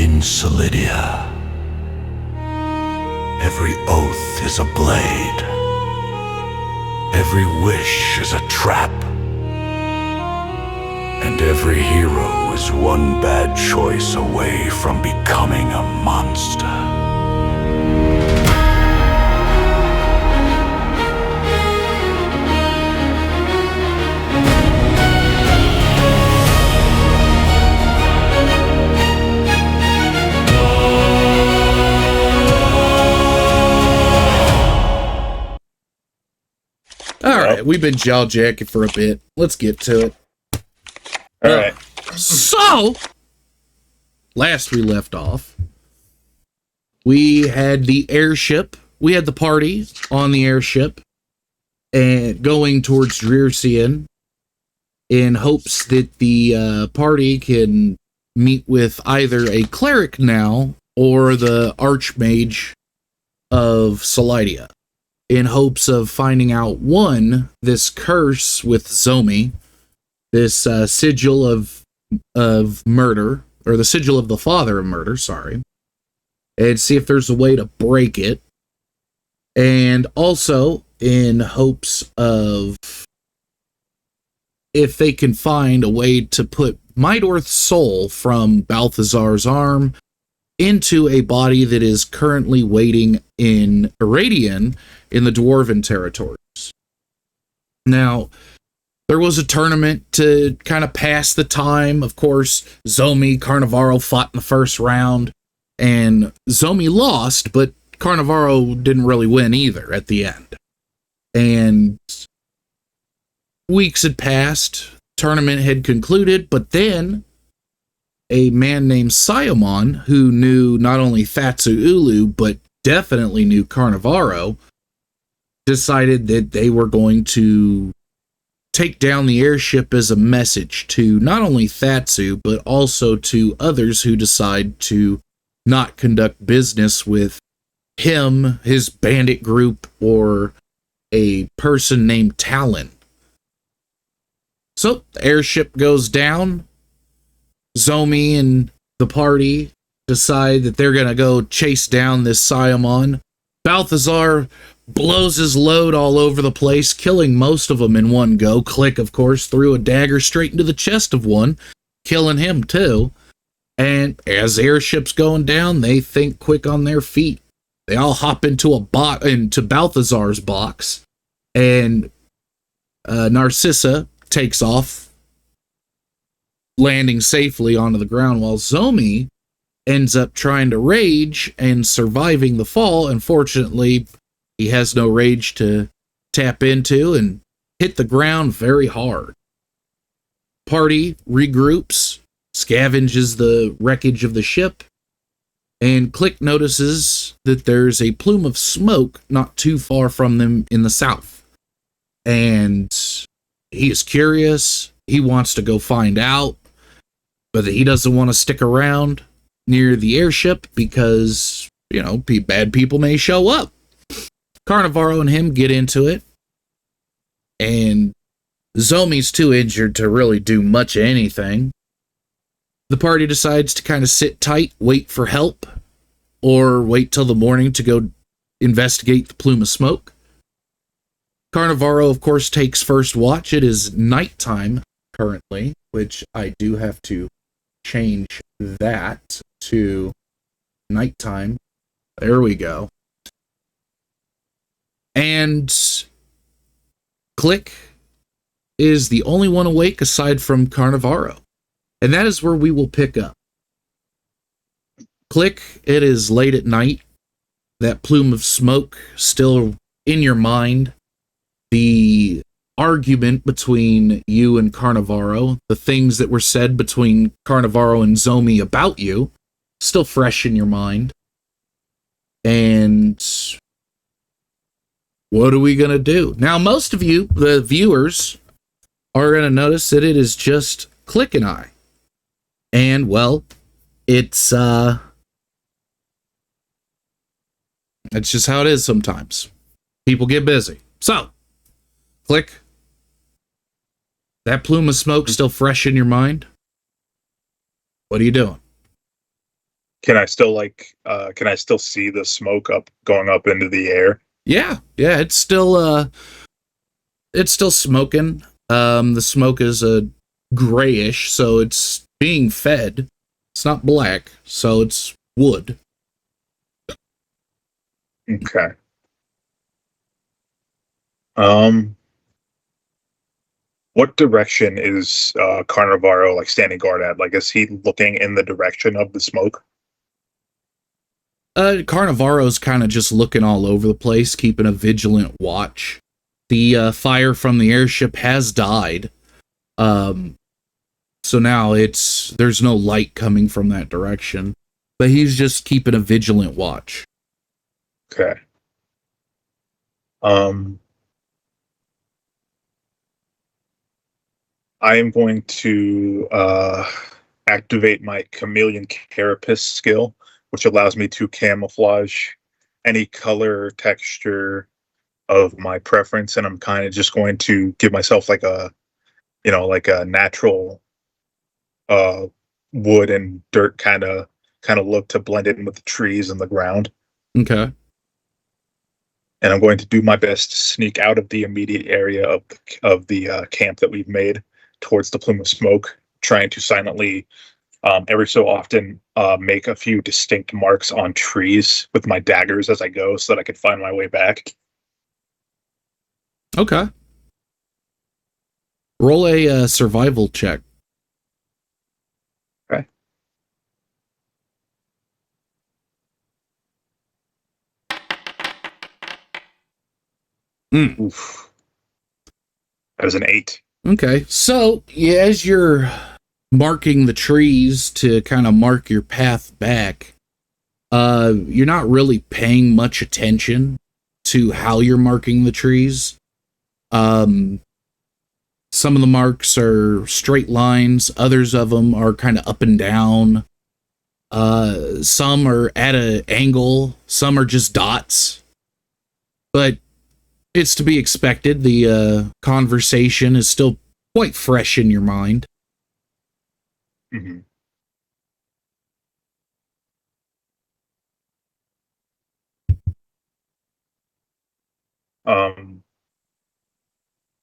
In Sylidia, every oath is a blade. Every wish is a trap. And every hero is one bad choice away from becoming a monster. All right, we've been jaw-jacking for a bit. Let's get to it. All right. So, last we left off, we had the airship. We had the party on the airship and going towards Drearcian in hopes that the party can meet with either a cleric now or the archmage of Sylidia, in hopes of finding out, one, this curse with Zomi, this sigil of murder, or the sigil of the father of murder, sorry, and see if there's a way to break it, and also in hopes of if they can find a way to put Midorth's soul from Balthazar's arm into a body that is currently waiting in Iradian in the Dwarven territories. Now, there was a tournament to kind of pass the time. Of course, Zomi, Carnivaro fought in the first round, and Zomi lost, but Carnivaro didn't really win either at the end. And weeks had passed, tournament had concluded, but then a man named Syamon, who knew not only Thatsu Ulu, but definitely knew Carnivaro, decided that they were going to take down the airship as a message to not only Thatsu, but also to others who decide to not conduct business with him, his bandit group, or a person named Talon. So, the airship goes down. Zomi and the party decide that they're going to go chase down this Syamon. Balthazar blows his load all over the place, killing most of them in one go. Click, of course, threw a dagger straight into the chest of one, killing him too. And as the airship's going down, they think quick on their feet. They all hop into into Balthazar's box, and Narcissa takes off, landing safely onto the ground, while Zomi ends up trying to rage and surviving the fall. Unfortunately, he has no rage to tap into and hit the ground very hard. Party regroups, scavenges the wreckage of the ship, and Click notices that there's a plume of smoke not too far from them in the south. And he is curious. He wants to go find out, but he doesn't want to stick around near the airship because, you know, bad people may show up. Carnivaro and him get into it, and Zomi's too injured to really do much of anything. The party decides to kind of sit tight, wait for help, or wait till the morning to go investigate the plume of smoke. Carnivaro, of course, takes first watch. It is nighttime currently, which I do have to change that to nighttime. There we go. And Click is the only one awake aside from Carnivaro. And that is where we will pick up. Click, it is late at night. That plume of smoke still in your mind. The argument between you and Carnivaro, the things that were said between Carnivaro and Zomi about you, still fresh in your mind. And what are we going to do? Now, most of you, the viewers, are going to notice that it is just Click and I. And, well, it's just how it is sometimes. People get busy. So, Click, that plume of smoke still fresh in your mind? What are you doing? Can I still can I still see the smoke going up into the air? Yeah, it's still smoking. The smoke is a grayish, so it's being fed. It's not black, so it's wood. Okay. Um, what direction is Carnivaro like standing guard at? Like, is he looking in the direction of the smoke? Carnavaro's kind of just looking all over the place, keeping a vigilant watch. The fire from the airship has died. So now there's no light coming from that direction. But he's just keeping a vigilant watch. Okay. I am going to activate my chameleon carapace skill, which allows me to camouflage any color or texture of my preference, and I'm kind of just going to give myself like a natural uh wood and dirt kind of look to blend in with the trees and the ground. Okay. And I'm going to do my best to sneak out of the immediate area of the camp that we've made towards the plume of smoke, trying to silently, every so often, make a few distinct marks on trees with my daggers as I go, so that I can find my way back. Okay. Roll a survival check. Okay. Oof. That was an 8. Okay, so as you're marking the trees to kind of mark your path back, you're not really paying much attention to how you're marking the trees. Some of the marks are straight lines, others of them are kind of up and down. Some are at an angle, some are just dots. But it's to be expected. The conversation is still quite fresh in your mind. Mm-hmm.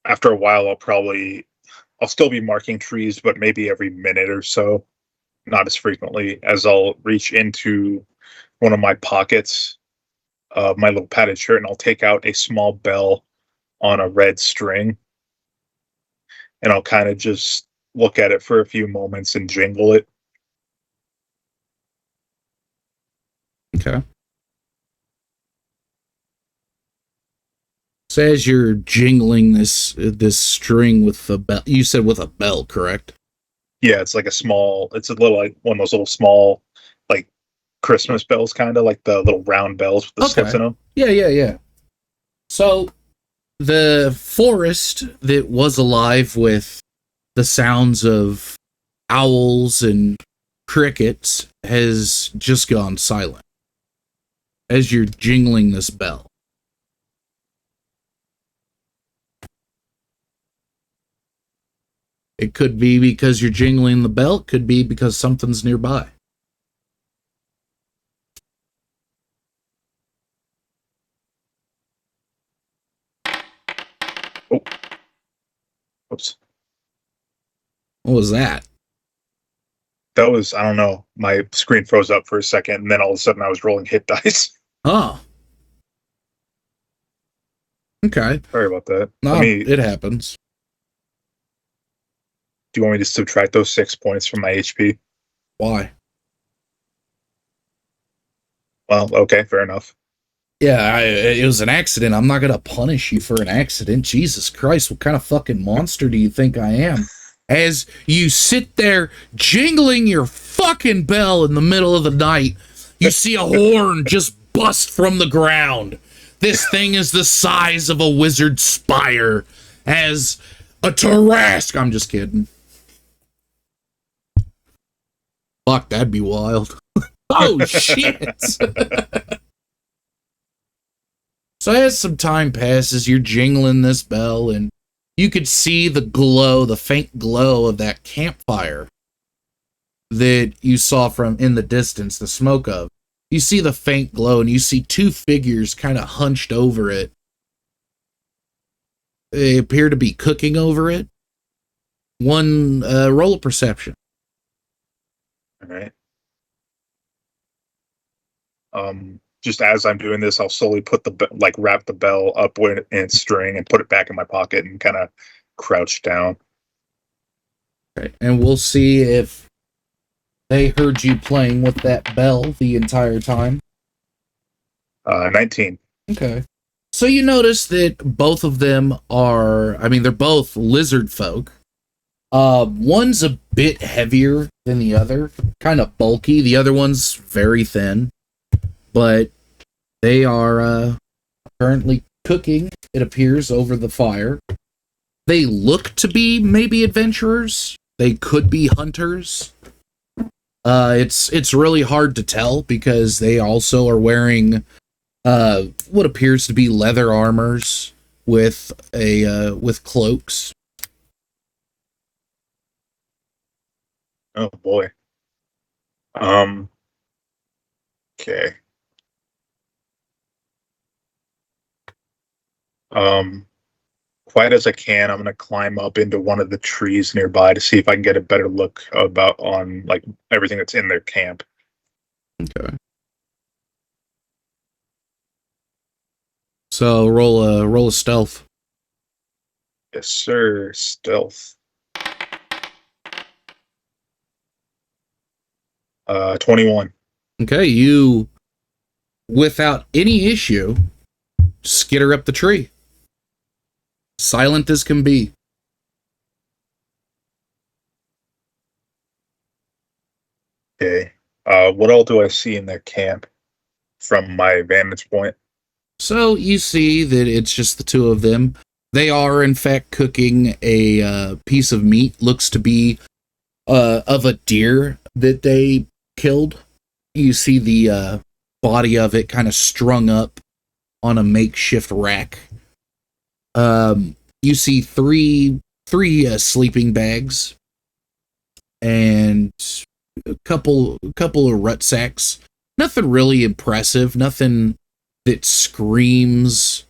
After a while, I'll still be marking trees, but maybe every minute or so, not as frequently, as I'll reach into one of my pockets of my little padded shirt and I'll take out a small bell on a red string, and I'll kind of just look at it for a few moments and jingle it. Okay. So as you're jingling this string with the bell, you said with a bell, correct? Yeah, it's it's a little like one of those little small, like Christmas bells, kind of like the little round bells with the slits in them. Yeah. So the forest that was alive with the sounds of owls and crickets has just gone silent as you're jingling this bell. It could be because you're jingling the bell. It could be because something's nearby. Oh, oops. What was that? That was, I don't know. My screen froze up for a second, and then all of a sudden I was rolling hit dice. Oh. Okay. Sorry about that. No, it happens. Do you want me to subtract those 6 points from my HP? Why? Well, okay, fair enough. Yeah, it was an accident. I'm not going to punish you for an accident. Jesus Christ, what kind of fucking monster do you think I am? As you sit there jingling your fucking bell in the middle of the night, you see a horn just bust from the ground. This thing is the size of a wizard's spire. As a Tarrasque. I'm just kidding. Fuck, that'd be wild. Oh, shit. So as some time passes, you're jingling this bell, and you could see the glow, the faint glow of that campfire that you saw from in the distance, the smoke of. You see the faint glow, and you see two figures kind of hunched over it. They appear to be cooking over it. One roll of perception. All right. Just as I'm doing this, I'll slowly put wrap the bell up in its string and put it back in my pocket and kind of crouch down. Okay. And we'll see if they heard you playing with that bell the entire time. 19. Okay. So you notice that both of them they're both lizard folk. One's a bit heavier than the other, kind of bulky. The other one's very thin, but they are currently cooking, it appears, over the fire. They look to be maybe adventurers. They could be hunters. It's really hard to tell because they also are wearing what appears to be leather armors with cloaks. Oh boy. Okay. Quiet as I can, I'm gonna climb up into one of the trees nearby to see if I can get a better look on like everything that's in their camp. Okay. So roll a stealth. Yes, sir. Stealth. 21. Okay, you, without any issue, skitter up the tree. Silent as can be. Okay. What all do I see in their camp from my vantage point? So you see that it's just the two of them. They are, in fact, cooking a piece of meat. Looks to be of a deer that they killed. You see the body of it kind of strung up on a makeshift rack. You see three sleeping bags and a couple of rucksacks. Nothing really impressive. Nothing that screams,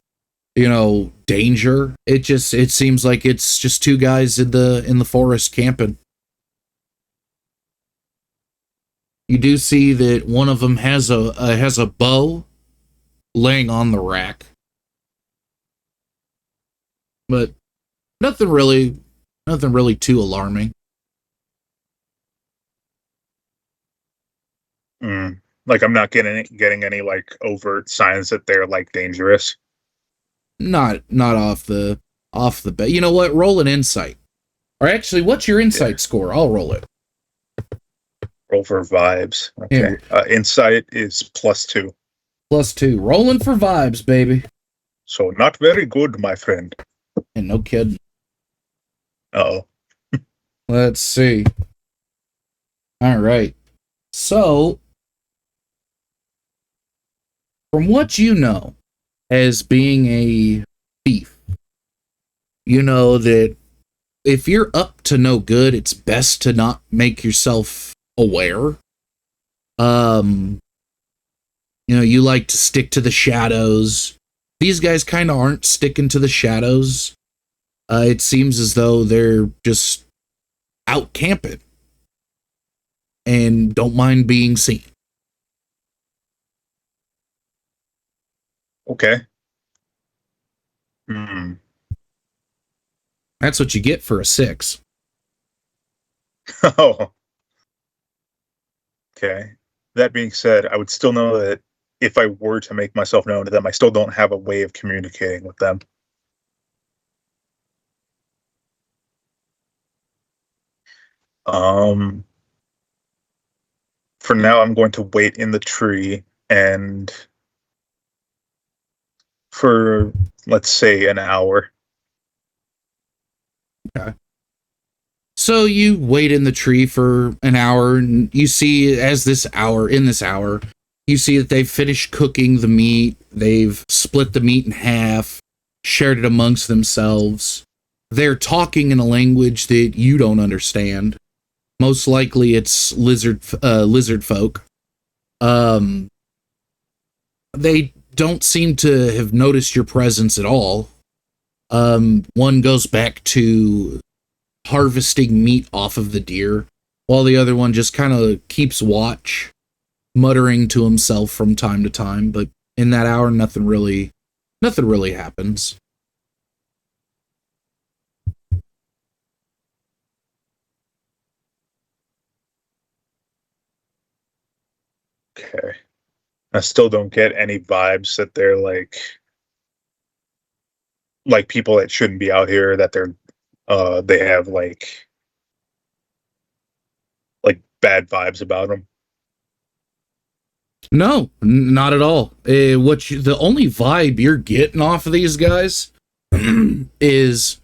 danger. It seems like it's just two guys in the forest camping. You do see that one of them has a bow laying on the rack, but nothing really too alarming. Like I'm not getting any like overt signs that they're like dangerous. Not off the bat. You know what? Roll an insight. Or actually, what's your insight score? I'll roll it. Roll for vibes. Okay. Insight is +2. +2. Rolling for vibes, baby. So not very good, my friend. And no kidding. Uh-oh. Let's see. All right. So, from what you know as being a thief, you know that if you're up to no good, it's best to not make yourself aware. You like to stick to the shadows. These guys kind of aren't sticking to the shadows. It seems as though they're just out camping and don't mind being seen. Okay. That's what you get for a 6. Oh. Okay. That being said, I would still know that if I were to make myself known to them, I still don't have a way of communicating with them. For now, I'm going to wait in the tree and for, let's say, an hour. Okay. So you wait in the tree for an hour, and you see in this hour, you see that they've finished cooking the meat. They've split the meat in half, shared it amongst themselves. They're talking in a language that you don't understand. Most likely it's lizard folk. Um, they don't seem to have noticed your presence at all. One goes back to harvesting meat off of the deer, while the other one just kind of keeps watch, muttering to himself from time to time. But in that hour, nothing really happens. Okay. I still don't get any vibes that they're like people that shouldn't be out here, that they have like bad vibes about them. No, not at all. The only vibe you're getting off of these guys is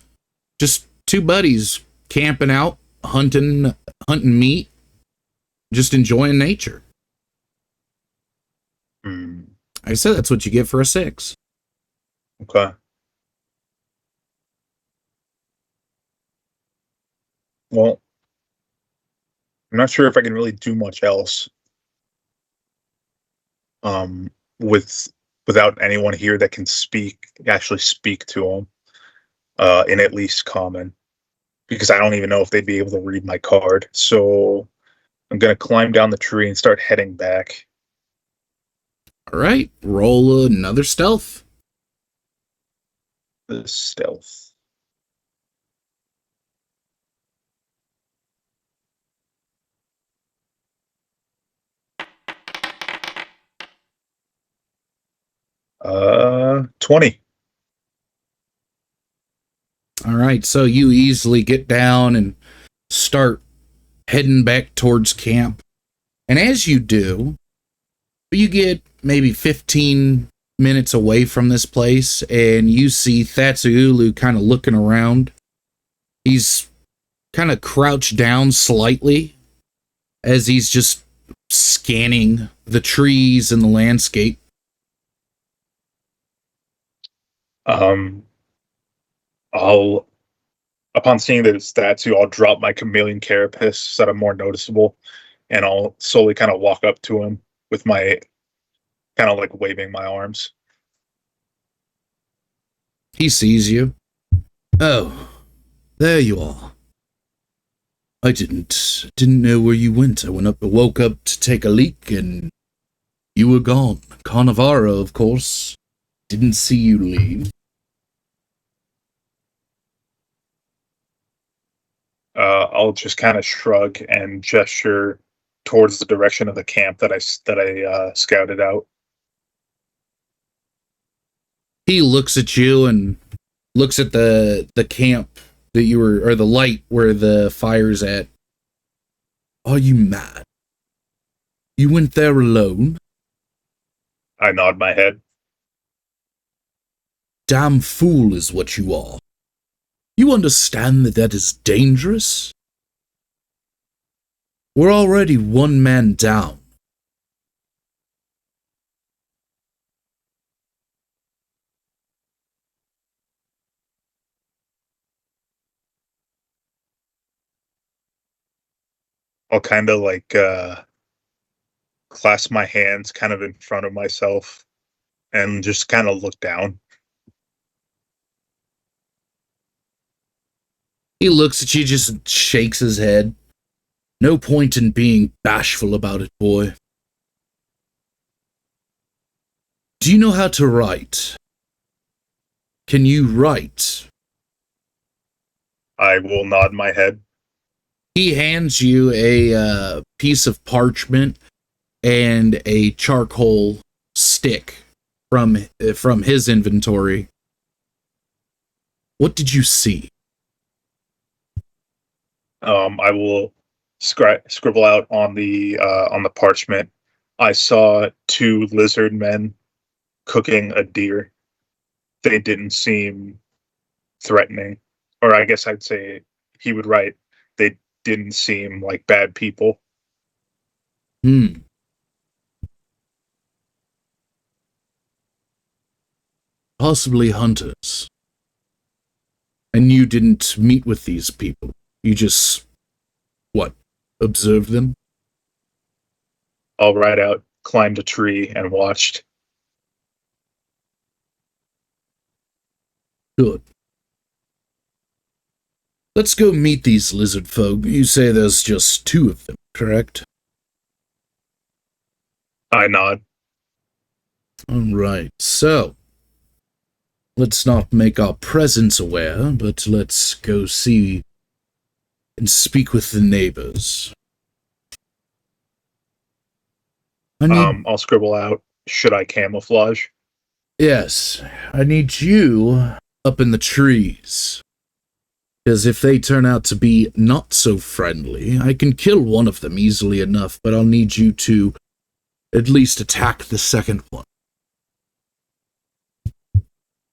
just two buddies camping out, hunting meat, just enjoying nature. Hmm. I said that's what you get for a 6. Okay. Well, I'm not sure if I can really do much else. Um, with without anyone here that can actually speak to them, in at least common, because I don't even know if they'd be able to read my card. So I'm gonna climb down the tree and start heading back. All right, roll another stealth. The stealth. 20. All right, so you easily get down and start heading back towards camp. And as you do, you get maybe 15 minutes away from this place, and you see Thatsuulu kind of looking around. He's kind of crouched down slightly as he's just scanning the trees and the landscape. Um, I'll Upon seeing the statue, I'll drop my chameleon carapace so that I'm more noticeable, and I'll slowly kind of walk up to him with my kind of like waving my arms. He sees you. Oh, there you are. I didn't know where you went. I woke up to take a leak, and you were gone. Carnivaro, of course. Didn't see you leave. I'll just kind of shrug and gesture towards the direction of the camp that I scouted out. He looks at you and looks at the camp that you were, or the light where the fire's at. Are you mad? You went there alone? I nod my head. Damn fool is what you are. You understand that is dangerous? We're already one man down. I'll kind of clasp my hands kind of in front of myself and just kind of look down. He looks at you, just shakes his head. No point in being bashful about it, boy. Do you know how to write? Can you write? I will nod my head. He hands you a piece of parchment and a charcoal stick from his inventory. What did you see? I will scribble out on the parchment. I saw two lizard men cooking a deer. They didn't seem threatening, or I guess I'd say he would write. They didn't seem like bad people. Hmm. Possibly hunters. And you didn't meet with these people. You just, what, observed them. I'll ride out, climbed a tree, and watched. Good. Let's go meet these lizard folk. You say there's just 2 of them, correct? I nod. Alright, so let's not make our presence aware, but let's go see and speak with the neighbors. I'll scribble out, should I camouflage? Yes, I need you up in the trees. Because if they turn out to be not so friendly, I can kill one of them easily enough, but I'll need you to at least attack the second one.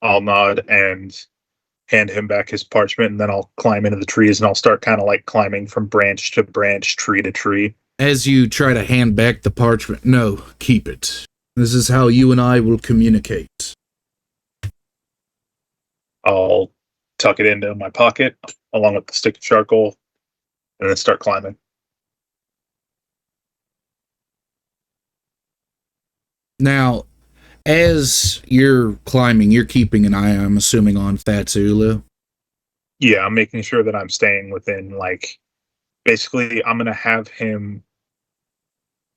I'll nod and hand him back his parchment, and then I'll climb into the trees, and I'll start kind of like climbing from branch to branch, tree to tree. As you try to hand back the parchment, no, keep it. This is how you and I will communicate. I'll tuck it into my pocket, along with the stick of charcoal, and then start climbing. Now, as you're climbing, you're keeping an eye, I'm assuming, on Fatsulu. Yeah, I'm making sure that I'm staying within, like, basically, I'm gonna have him.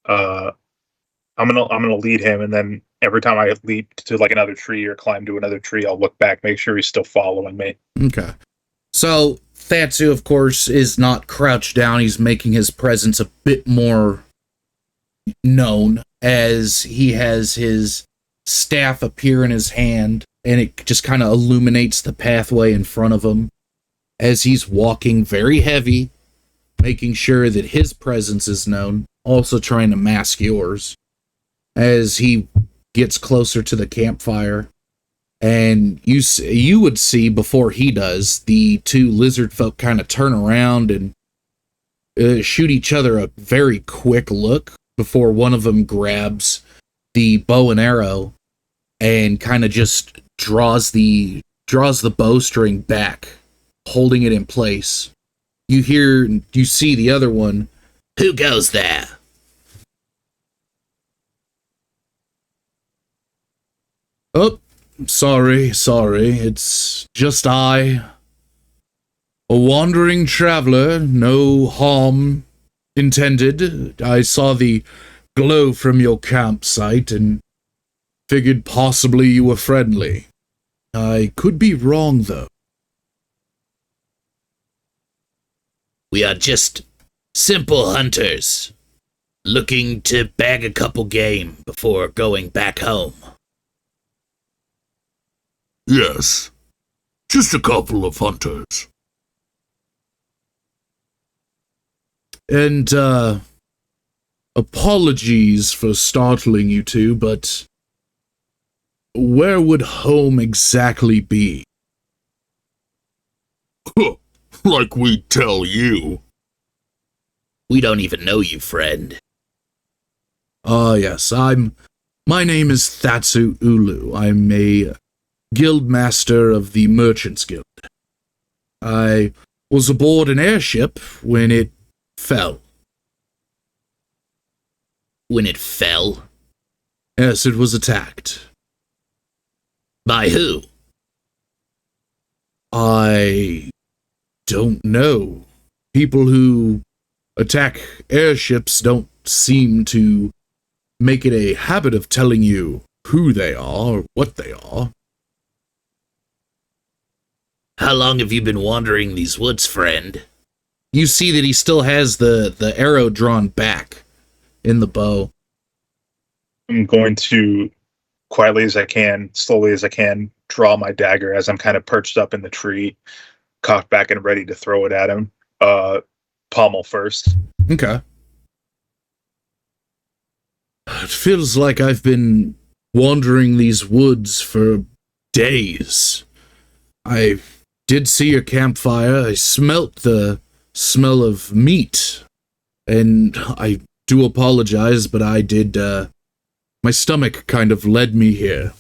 I'm gonna lead him, and then every time I leap to like another tree or climb to another tree, I'll look back, make sure he's still following me. Okay. So, Fatsu, of course, is not crouched down. He's making his presence a bit more known as he has his staff appear in his hand, and it just kind of illuminates the pathway in front of him as he's walking very heavy, making sure that his presence is known, also trying to mask yours. As he gets closer to the campfire, and you would see before he does, the 2 lizard folk kind of turn around and shoot each other a very quick look before one of them grabs the bow and arrow and kind of just draws the bowstring back, holding it in place. You see the other one. Who goes there? Oh, sorry. It's just I. A wandering traveler, no harm intended. I saw the glow from your campsite and figured possibly you were friendly. I could be wrong, though. We are just simple hunters, looking to bag a couple game before going back home. Yes, just a couple of hunters. And, apologies for startling you 2, but where would home exactly be? Like we tell you. We don't even know you, friend. Yes, my name is Thatsu Ulu. I'm a guild master of the Merchants Guild. I was aboard an airship when it fell. When it fell? Yes, it was attacked. By who? I don't know. People who attack airships don't seem to make it a habit of telling you who they are or what they are. How long have you been wandering these woods, friend? You see that he still has the arrow drawn back in the bow. I'm going to, quietly as I can, slowly as I can, draw my dagger as I'm kind of perched up in the tree, cocked back and ready to throw it at him. Pommel first. Okay. It feels like I've been wandering these woods for days. I did see your campfire. I smelt the smell of meat. And I do apologize, but I did, my stomach kind of led me here.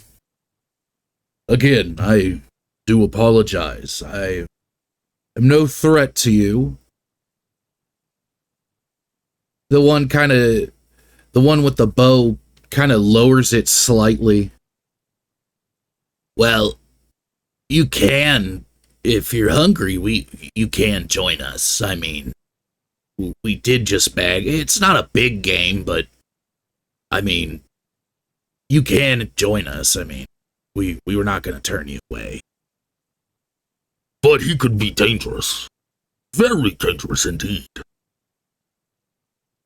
Again, I do apologize. I am no threat to you. The one with the bow kind of lowers it slightly. Well, you can, if you're hungry, you can join us. I mean, we did just bag. It's not a big game, but I mean, you can join us. I mean, we were not going to turn you away. But he could be dangerous. Very dangerous indeed.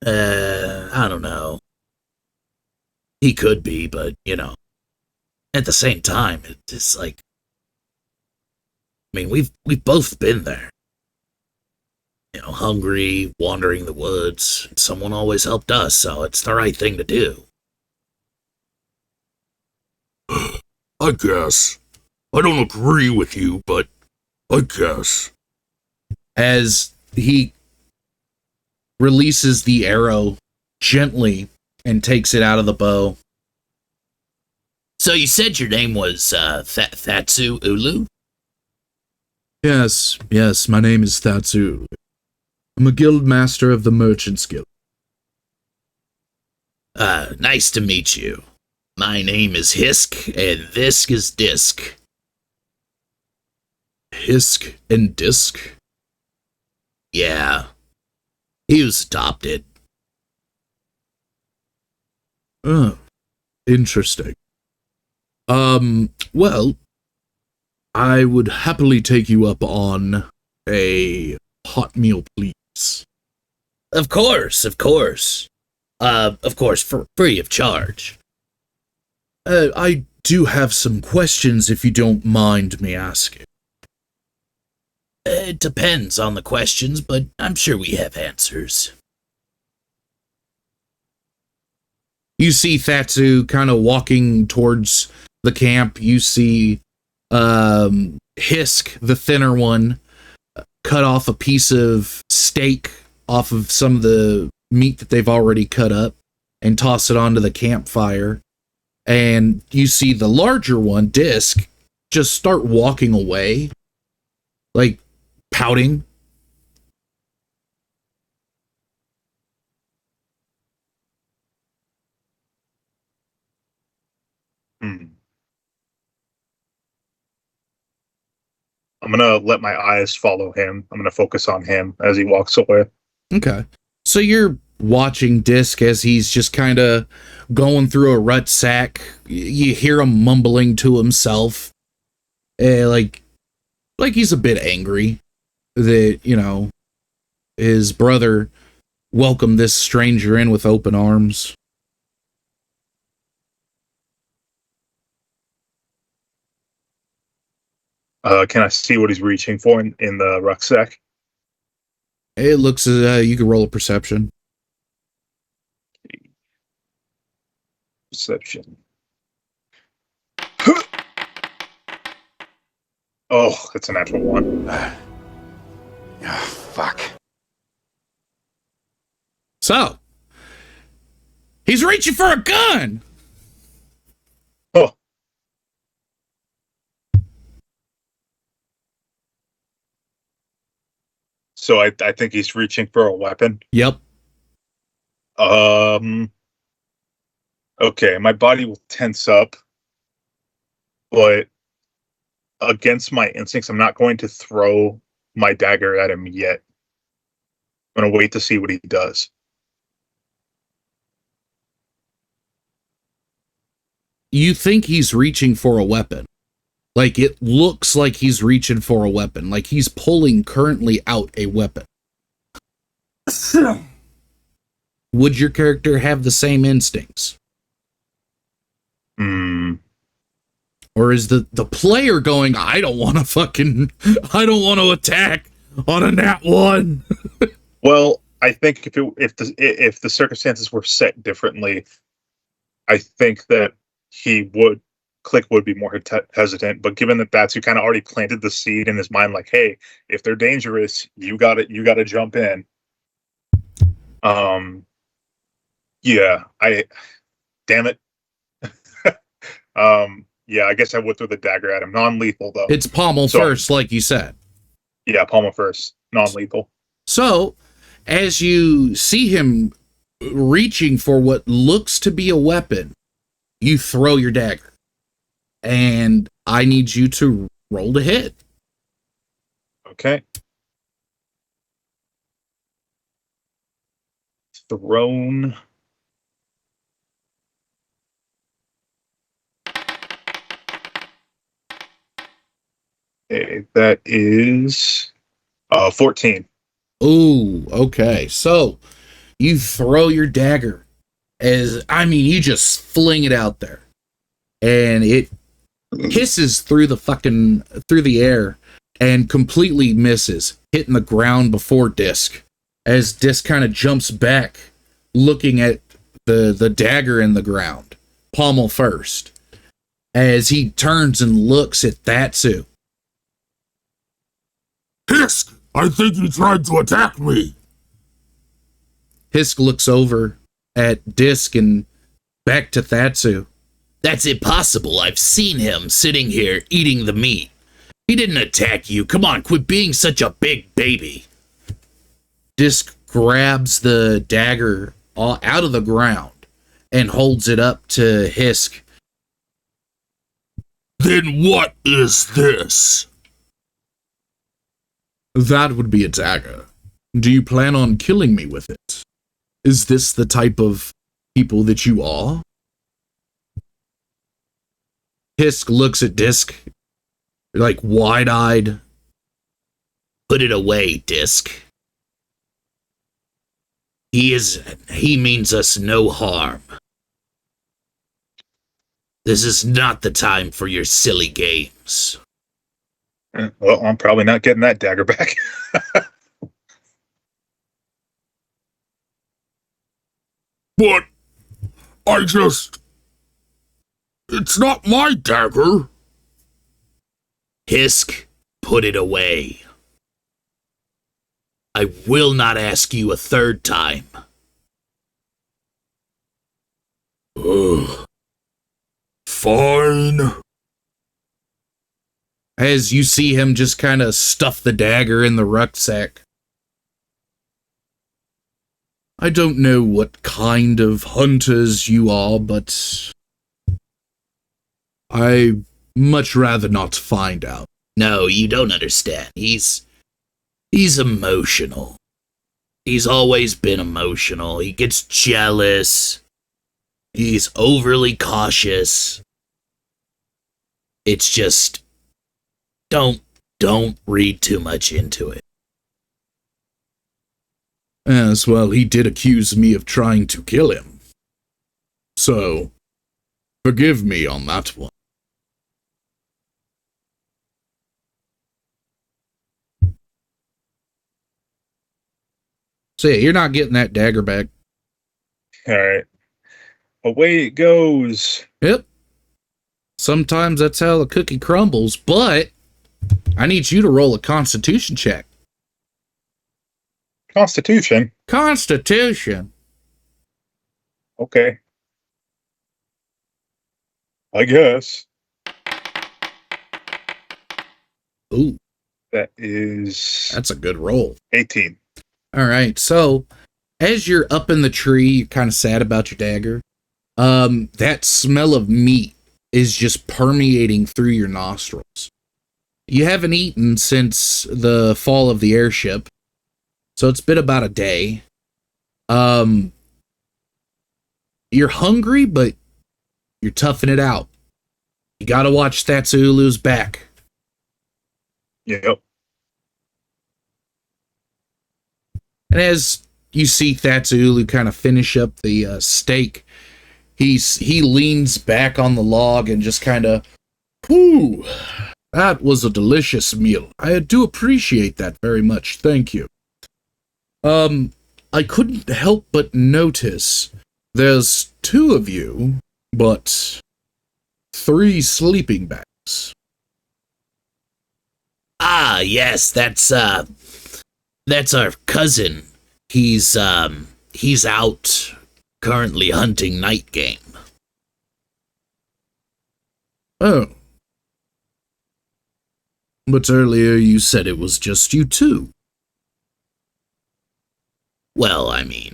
I don't know. He could be, but, you know, at the same time, it's like, I mean, we've both been there. You know, hungry, wandering the woods. Someone always helped us, so it's the right thing to do. I guess. I don't agree with you, but I guess. As he releases the arrow gently and takes it out of the bow. So you said your name was Thatsu Ulu? Yes, my name is Thatsu. I'm a guild master of the Merchants Guild. Nice to meet you. My name is Hisk, and this is Disk. Hisk and Disk? Yeah. He was adopted. Oh, interesting. Well, I would happily take you up on a hot meal, please. Of course. Of course, for free of charge. I do have some questions if you don't mind me asking. It depends on the questions, but I'm sure we have answers. You see Thatsu kind of walking towards the camp. You see Hisk, the thinner one, cut off a piece of steak off of some of the meat that they've already cut up and toss it onto the campfire. And you see the larger one, Disk, just start walking away, like pouting. I'm gonna let my eyes follow him. I'm gonna focus on him as he walks away. Okay. So you're watching Disk as he's just kind of going through a rut sack. You hear him mumbling to himself. Like he's a bit angry that, you know, his brother welcomed this stranger in with open arms. Can I see what he's reaching for in the rucksack? It looks as you can roll a perception. Perception. Oh, that's a natural one. Fuck. So, he's reaching for a gun! Oh. So I think he's reaching for a weapon. Yep. Okay, my body will tense up, but against my instincts, I'm not going to throw my dagger at him yet. I'm going to wait to see what he does. You think he's reaching for a weapon. Like, it looks like he's reaching for a weapon. Like, he's pulling currently out a weapon. Would your character have the same instincts? Or is the player going, I don't want to attack on a nat 1? Well, I think if the circumstances were set differently, I think that Click would be more hesitant. But given that that's who kind of already planted the seed in his mind, like, hey, if they're dangerous, you got to jump in. Yeah, damn it. Yeah, I guess I would throw the dagger at him. Non-lethal though. It's pommel first, like you said. Yeah, pommel first. Non-lethal. So, as you see him reaching for what looks to be a weapon, you throw your dagger. And I need you to roll to hit. Okay. Thrown. Okay, that is 14. Ooh, okay. So you throw your dagger you just fling it out there. And it hisses through the air and completely misses, hitting the ground before Disc. As Disc kind of jumps back, looking at the dagger in the ground, pommel first. As he turns and looks at Thatsu. Hisk, I think he tried to attack me. Hisk looks over at Disc and back to Thatsu. That's impossible. I've seen him sitting here eating the meat. He didn't attack you. Come on, quit being such a big baby. Disc grabs the dagger out of the ground and holds it up to Hisk. Then what is this? That would be a dagger. Do you plan on killing me with it? Is this the type of people that you are? Hisk looks at Disc, like wide-eyed. Put it away, Disc. He means us no harm. This is not the time for your silly games. Well, I'm probably not getting that dagger back. But it's not my dagger. Hisk, put it away. I will not ask you a third time. Ugh. Fine. As you see him just kind of stuff the dagger in the rucksack. I don't know what kind of hunters you are, but I much rather not find out. No, you don't understand. He's emotional. He's always been emotional. He gets jealous. He's overly cautious. It's just, don't read too much into it. As well, he did accuse me of trying to kill him. So, forgive me on that one. So yeah, you're not getting that dagger back. All right. Away it goes. Yep. Sometimes that's how the cookie crumbles, but I need you to roll a constitution check. Constitution. Constitution. Okay. I guess. Ooh, That's a good roll. 18. All right, so as you're up in the tree, you're kind of sad about your dagger. That smell of meat is just permeating through your nostrils. You haven't eaten since the fall of the airship, so it's been about a day. You're hungry, but you're toughing it out. You gotta watch Thatsuulu's back. Yep. And as you see Thatsuulu kind of finish up the steak, he leans back on the log and just kind of, whew, that was a delicious meal. I do appreciate that very much. Thank you. I couldn't help but notice there's 2 of you, but 3 sleeping bags. Ah, yes, that's our cousin. He's out currently hunting night game. Oh. But earlier you said it was just you 2. Well, I mean,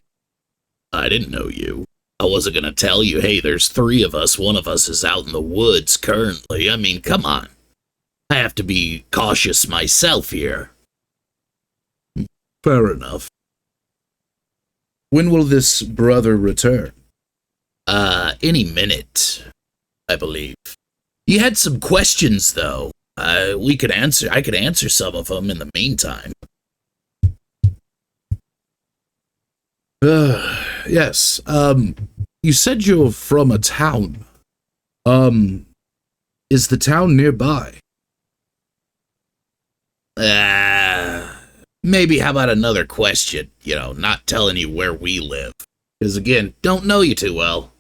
I didn't know you. I wasn't gonna tell you, hey, there's 3 of us, one of us is out in the woods currently. I mean, come on. I have to be cautious myself here. Fair enough. When will this brother return? Any minute, I believe. You had some questions, though. I could answer some of them in the meantime. Yes. You said you're from a town. Is the town nearby? Maybe how about another question? You know, not telling you where we live. Because again, don't know you too well.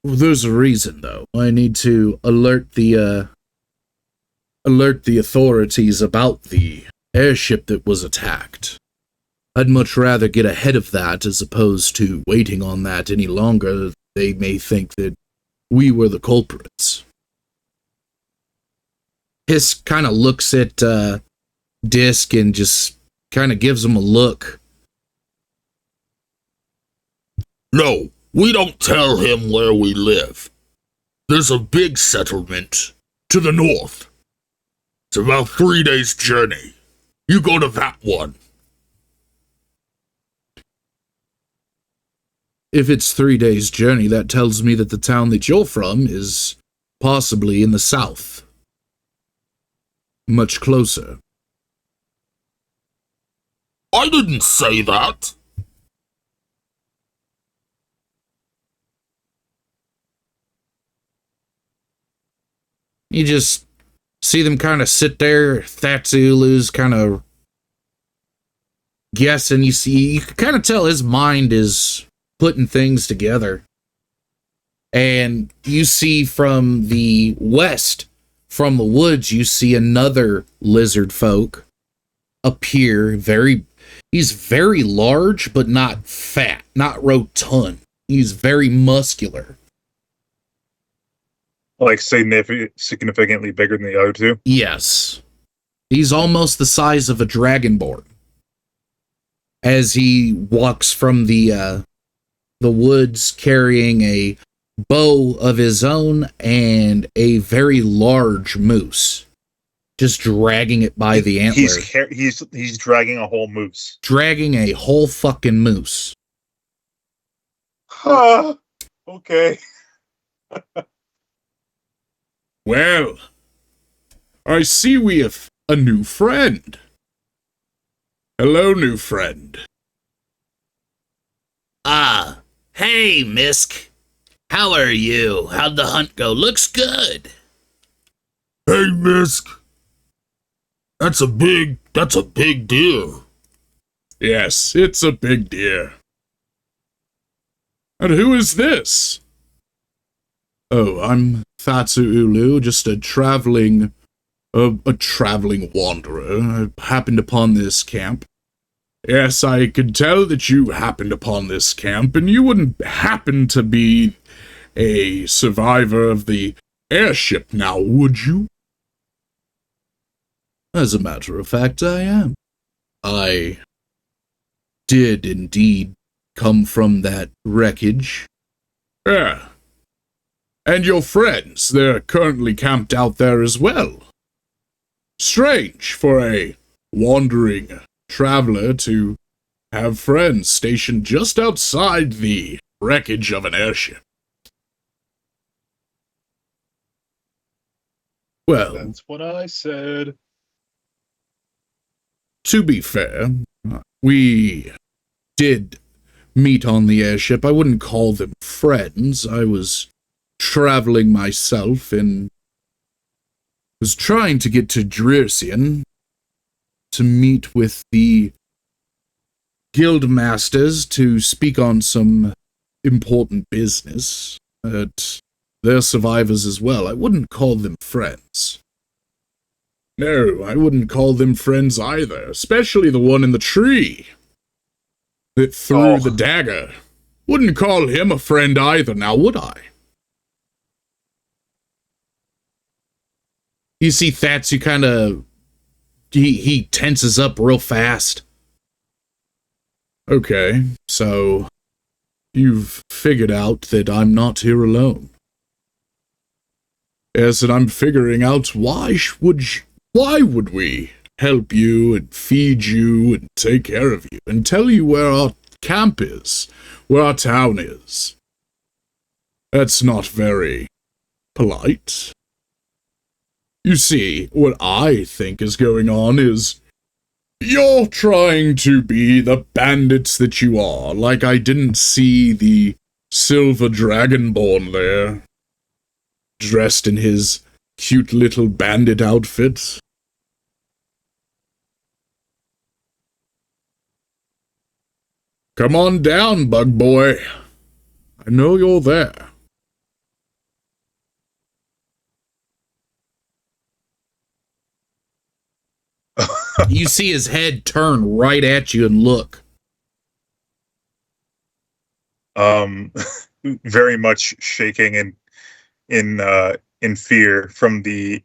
There's a reason, though. I need to alert the authorities about the airship that was attacked. I'd much rather get ahead of that as opposed to waiting on that any longer. They may think that we were the culprits. Hiss kind of looks at Disc and just kind of gives him a look. No, we don't tell him where we live. There's a big settlement to the north. It's about 3 days' journey. You go to that one. If it's 3 days' journey, that tells me that the town that you're from is possibly in the south. Much closer. I didn't say that. You just see them kind of sit there. Thatsulu's kind of guessing. You can kind of tell his mind is putting things together. And you see from the west, from the woods, you see another lizard folk appear. He's very large, but not fat, not rotund. He's very muscular. Like significantly bigger than the other two? Yes. He's almost the size of a dragonborn. As he walks from the woods carrying a bow of his own and a very large moose. Just dragging it by the antler. He's dragging a whole moose. Dragging a whole fucking moose. Okay. Well, I see we have a new friend. Hello, new friend. Hey, Misk. How are you? How'd the hunt go? Looks good. Hey, Misk. That's a big deer. Yes, it's a big deer. And who is this? Oh, I'm Fatsuulu, just a traveling wanderer. I happened upon this camp. Yes, I could tell that you happened upon this camp, and you wouldn't happen to be a survivor of the airship now, would you? As a matter of fact, I am. I did indeed come from that wreckage. Yeah. And your friends, they're currently camped out there as well. Strange for a wandering traveler to have friends stationed just outside the wreckage of an airship. Well, That's what I said. To be fair, we did meet on the airship. I wouldn't call them friends. I was traveling myself and was trying to get to Drirsian to meet with the guild masters to speak on some important business. But they're survivors as well. I wouldn't call them friends. No, I wouldn't call them friends either, especially the one in the tree that threw the dagger. Wouldn't call him a friend either, now would I? You see Thatsu kind of, he tenses up real fast. Okay, so you've figured out that I'm not here alone. Yes, and I'm figuring out why would we help you and feed you and take care of you and tell you where our camp is, where our town is. That's not very polite. You see, what I think is going on is you're trying to be the bandits that you are, like I didn't see the silver dragonborn there, dressed in his cute little bandit outfit. Come on down, bug boy. I know you're there. You see his head turn right at you and look. Very much shaking in fear from the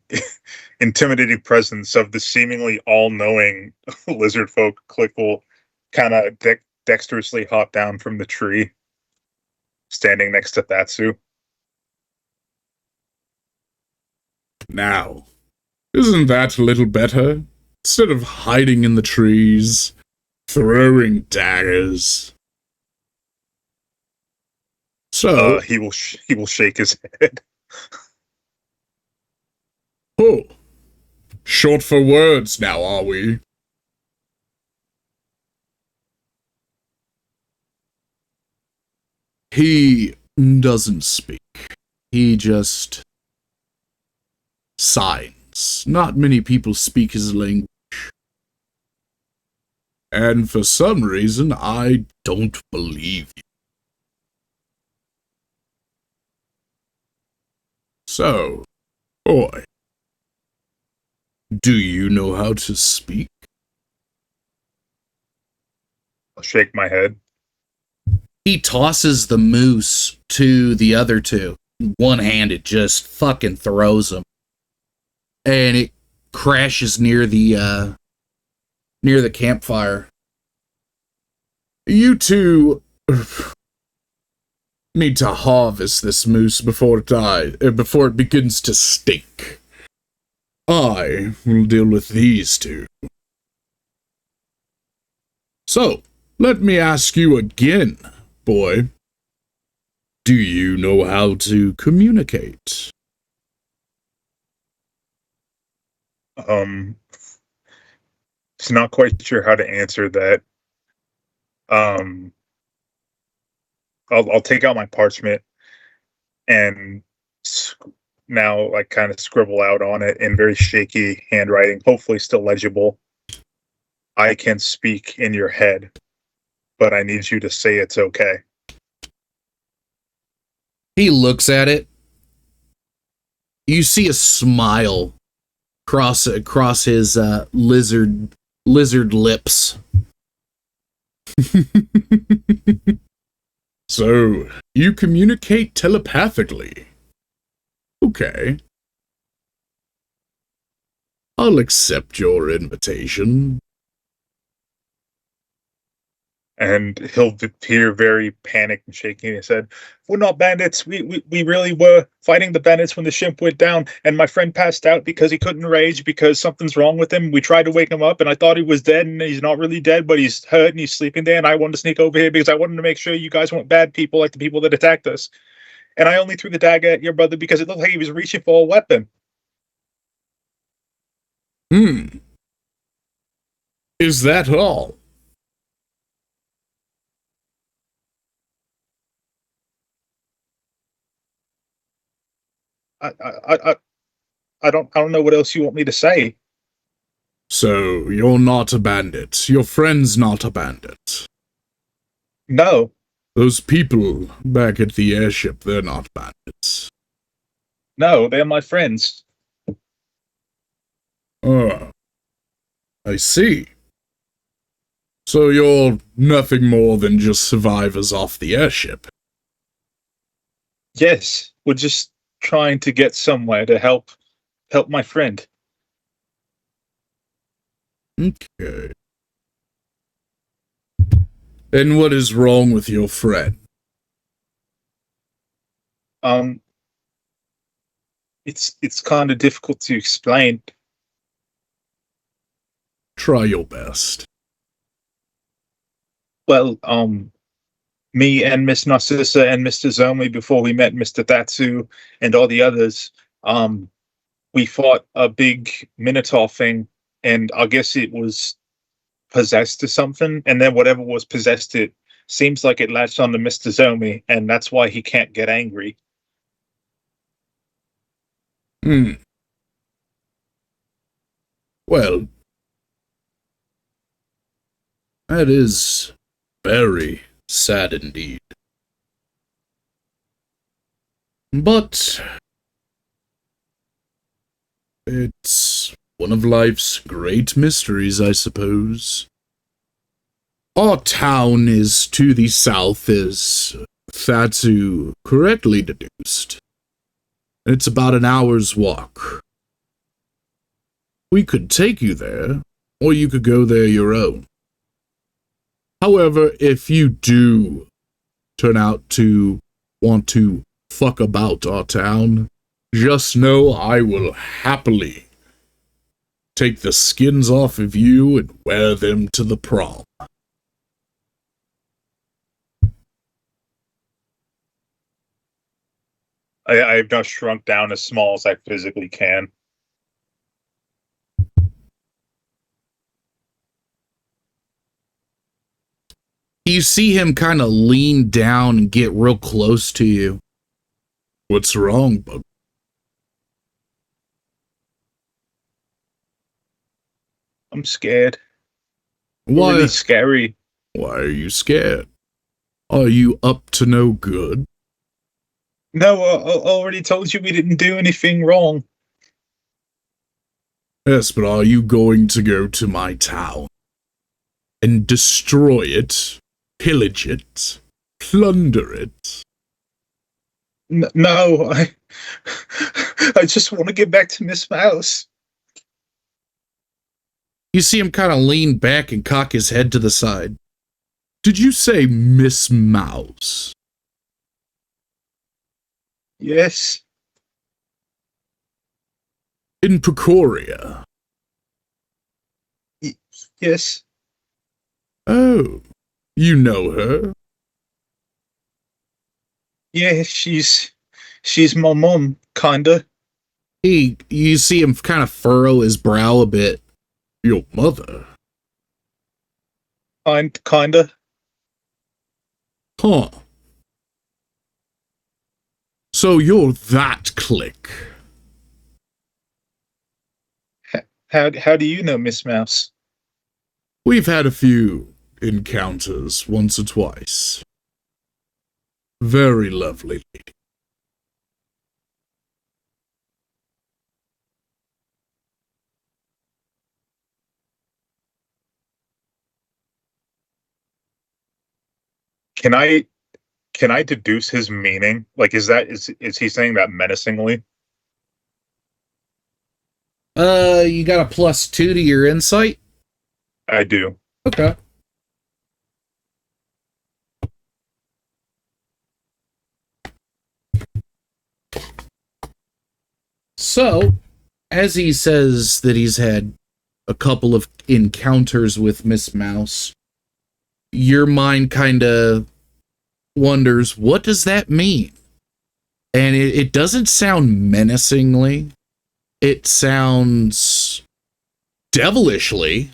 intimidating presence of the seemingly all-knowing lizard folk. Click will kind of dexterously hop down from the tree, standing next to Thatsu. Now, isn't that a little better? Instead of hiding in the trees, throwing daggers. So, He will shake his head. oh, short for words now, are we? He doesn't speak. He just signs. Not many people speak his language. And for some reason, I don't believe you. So, boy, do you know how to speak? I'll shake my head. He tosses the moose to the other two. One-handed, just fucking throws them. And it crashes near the campfire. You two need to harvest this moose before it begins to stink. I will deal with these two. So, let me ask you again, boy. Do you know how to communicate? Just not quite sure how to answer that. I'll take out my parchment and now like kind of scribble out on it in very shaky handwriting, hopefully still legible. I can speak in your head, but I need you to say it's okay. He looks at it. You see a smile cross his lizard lips. So, you communicate telepathically. Okay. I'll accept your invitation. And he'll appear very panicked and shaking. He said, "We're not bandits. We really were fighting the bandits when the ship went down, and my friend passed out because he couldn't rage because something's wrong with him. We tried to wake him up, and I thought he was dead, and he's not really dead, but he's hurt and he's sleeping there, and I wanted to sneak over here because I wanted to make sure you guys weren't bad people like the people that attacked us. And I only threw the dagger at your brother because it looked like he was reaching for a weapon." Is that all? I don't know what else you want me to say. So, you're not a bandit. Your friend's not a bandit. No, Those people back at the airship, they're not bandits. no, they're my friends. Oh, I see. So you're nothing more than just survivors off the airship. Yes, we're just trying to get somewhere to help my friend. Okay. And what is wrong with your friend? It's kind of difficult to explain. Try your best. Well, me and Miss Narcissa and Mr. Zomi, before we met Mr. Thatsu and all the others, we fought a big Minotaur thing, and I guess it was possessed to something, and then whatever was possessed it seems like it latched onto Mr. Zomi, and that's why he can't get angry. Well, that is very sad indeed. But it's one of life's great mysteries, I suppose. Our town is to the south, as Thatsu correctly deduced. It's about an hour's walk. We could take you there, or you could go there your own. However, if you do turn out to want to fuck about our town, just know I will happily take the skins off of you and wear them to the prom. I've now shrunk down as small as I physically can. You see him kind of lean down and get real close to you. What's wrong, bub? I'm scared. Why? Really scary. Why are you scared? Are you up to no good? No, I already told you we didn't do anything wrong. Yes, but are you going to go to my town and destroy it, pillage it, plunder it? No, I just want to get back to Miss Mouse. You see him kind of lean back and cock his head to the side. Did you say Miss Mouse? Yes. In Pecoria? Yes. Oh, you know her? Yeah, she's my mom, kinda. You see him kind of furrow his brow a bit. Your mother? Kinda. Huh. So you're that clique. How do you know Miss Mouse? We've had a few encounters once or twice. Very lovely lady. Can I deduce his meaning? Like, is he saying that menacingly? You got a +2 to your insight? I do. Okay. So, as he says that he's had a couple of encounters with Miss Mouse, your mind kind of wonders, what does that mean? And it doesn't sound menacingly. It sounds devilishly,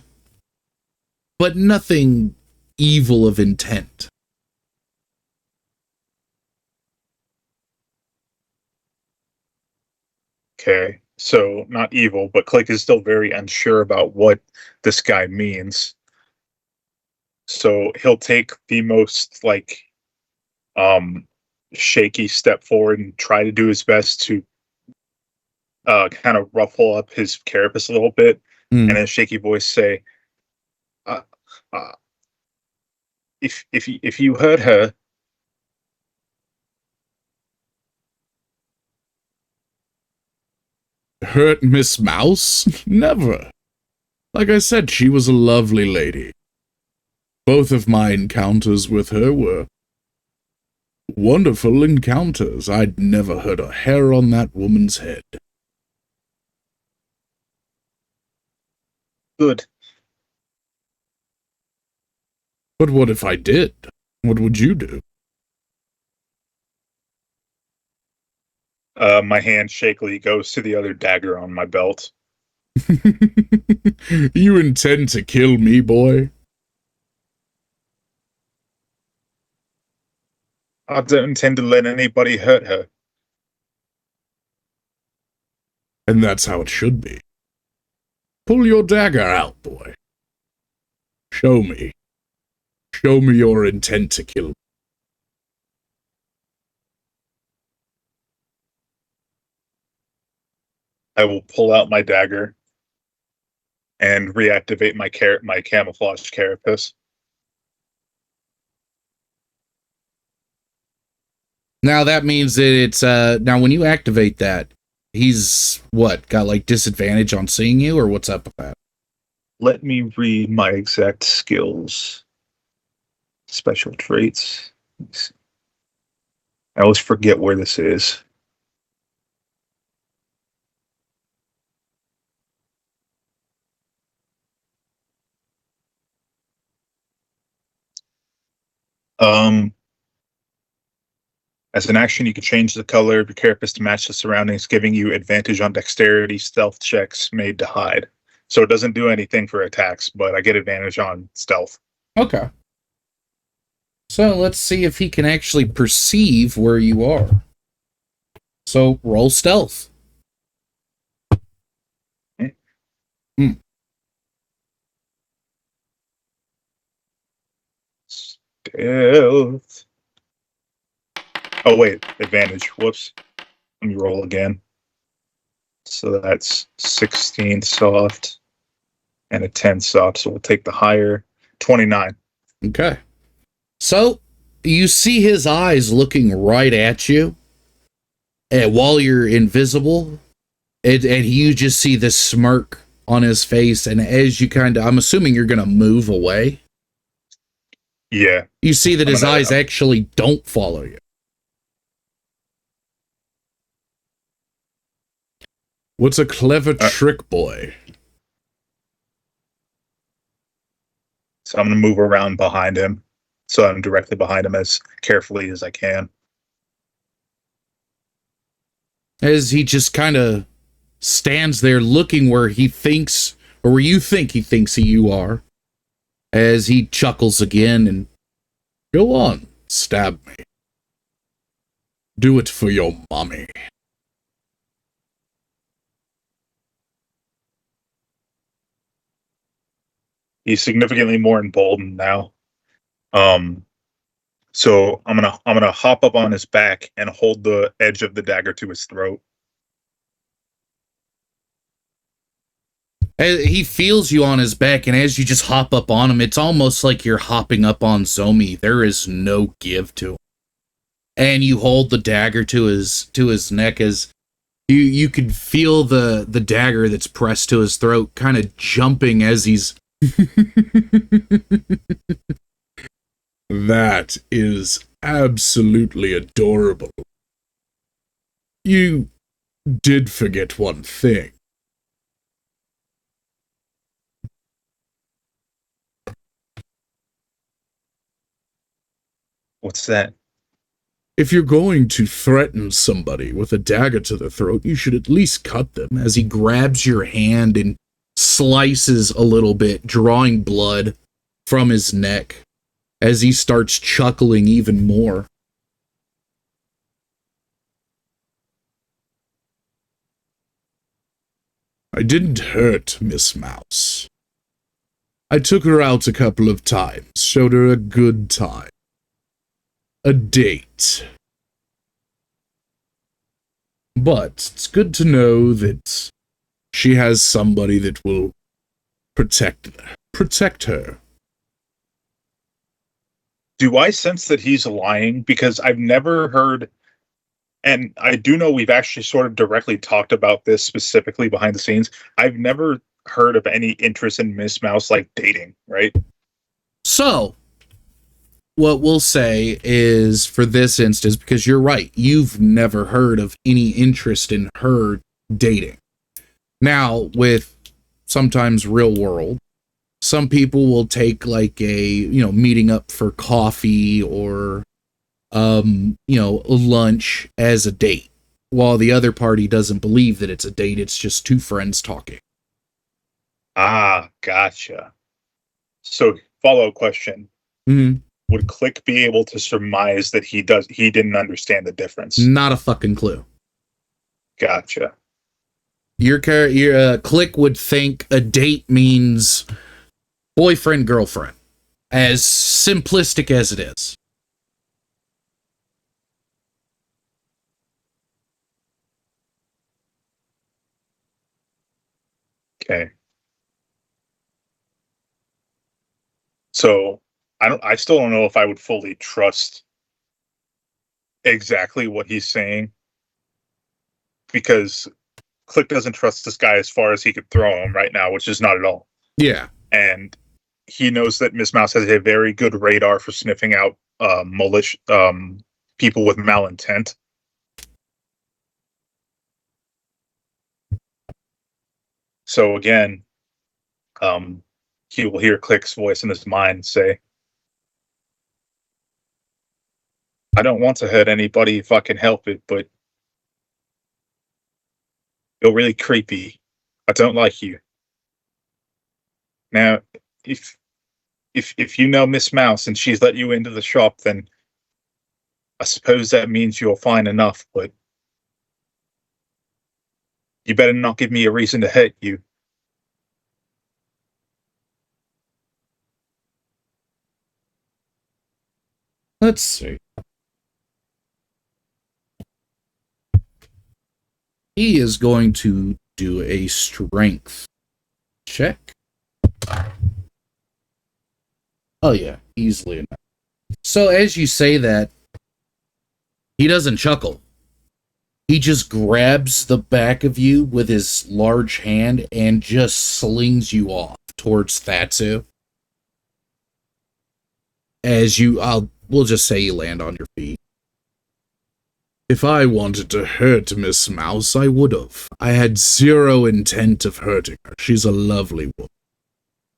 but nothing evil of intent. Okay. So not evil, but Click is still very unsure about what this guy means. So he'll take the most shaky step forward and try to do his best to kind of ruffle up his carapace a little bit, and in a shaky voice say, uh, uh, if you heard her, Hurt Miss Mouse? Never. Like I said, she was a lovely lady. Both of my encounters with her were wonderful encounters. I'd never heard a hair on that woman's head. Good. But what if I did? What would you do? My hand shakily goes to the other dagger on my belt. You intend to kill me, boy? I don't intend to let anybody hurt her. And that's how it should be. Pull your dagger out, boy. Show me. Show me your intent to kill me. I will pull out my dagger and reactivate my camouflage carapace. Now that means that it's now when you activate that, he's what, got like disadvantage on seeing you, or what's up with that? Let me read my exact skills. Special traits. I always forget where this is. As an action, you can change the color of your carapace to match the surroundings, giving you advantage on dexterity stealth checks made to hide. So it doesn't do anything for attacks, but I get advantage on stealth. Okay. So let's see if he can actually perceive where you are. So roll stealth. Stealth. Oh, wait. Advantage. Whoops. Let me roll again. So that's 16 soft and a 10 soft. So we'll take the higher. 29. Okay. So you see his eyes looking right at you, and while you're invisible, and you just see this smirk on his face. And as you I'm assuming you're going to move away. Yeah. You see that his eyes actually don't follow you. What's a clever trick, boy? So I'm going to move around behind him. So I'm directly behind him as carefully as I can. As he just kind of stands there looking where he thinks, or where you think he thinks you are, as he chuckles again and, go on, stab me. Do it for your mommy. He's significantly more emboldened now. So I'm gonna hop up on his back and hold the edge of the dagger to his throat. He feels you on his back, and as you just hop up on him, it's almost like you're hopping up on Zomi. There is no give to him. And you hold the dagger to his neck as you can feel the dagger that's pressed to his throat kind of jumping as he's That is absolutely adorable. You did forget one thing. What's that? If you're going to threaten somebody with a dagger to the throat, you should at least cut them. As he grabs your hand and slices a little bit, drawing blood from his neck, as he starts chuckling even more. I didn't hurt Miss Mouse. I took her out a couple of times, showed her a good time. A date. But it's good to know that she has somebody that will protect her. Do I sense that he's lying? Because I've never heard, and I do know we've actually sort of directly talked about this specifically behind the scenes. I've never heard of any interest in Miss Mouse like dating, right? So, what we'll say is for this instance, because you're right, you've never heard of any interest in her dating. Now, with sometimes real world, some people will take like a, meeting up for coffee or, lunch as a date, while the other party doesn't believe that it's a date. It's just two friends talking. Ah, gotcha. So, follow-up question. Mm-hmm. Would Click be able to surmise that he didn't understand the difference? Not a fucking clue. Gotcha. Your Click would think a date means boyfriend, girlfriend, as simplistic as it is. Okay. So I still don't know if I would fully trust exactly what he's saying, because Click doesn't trust this guy as far as he could throw him right now, which is not at all. Yeah. And he knows that Miss Mouse has a very good radar for sniffing out people with malintent. So again, he will hear Click's voice in his mind say, I don't want to hurt anybody if I can help it, but you're really creepy. I don't like you. Now, if you know Miss Mouse and she's let you into the shop, then I suppose that means you're fine enough, but you better not give me a reason to hurt you. Let's see. He is going to do a strength check. Oh yeah, easily enough. So as you say that, he doesn't chuckle. He just grabs the back of you with his large hand and just slings you off towards Thatsu. As we'll just say you land on your feet. If I wanted to hurt Miss Mouse, I would have. I had zero intent of hurting her. She's a lovely woman.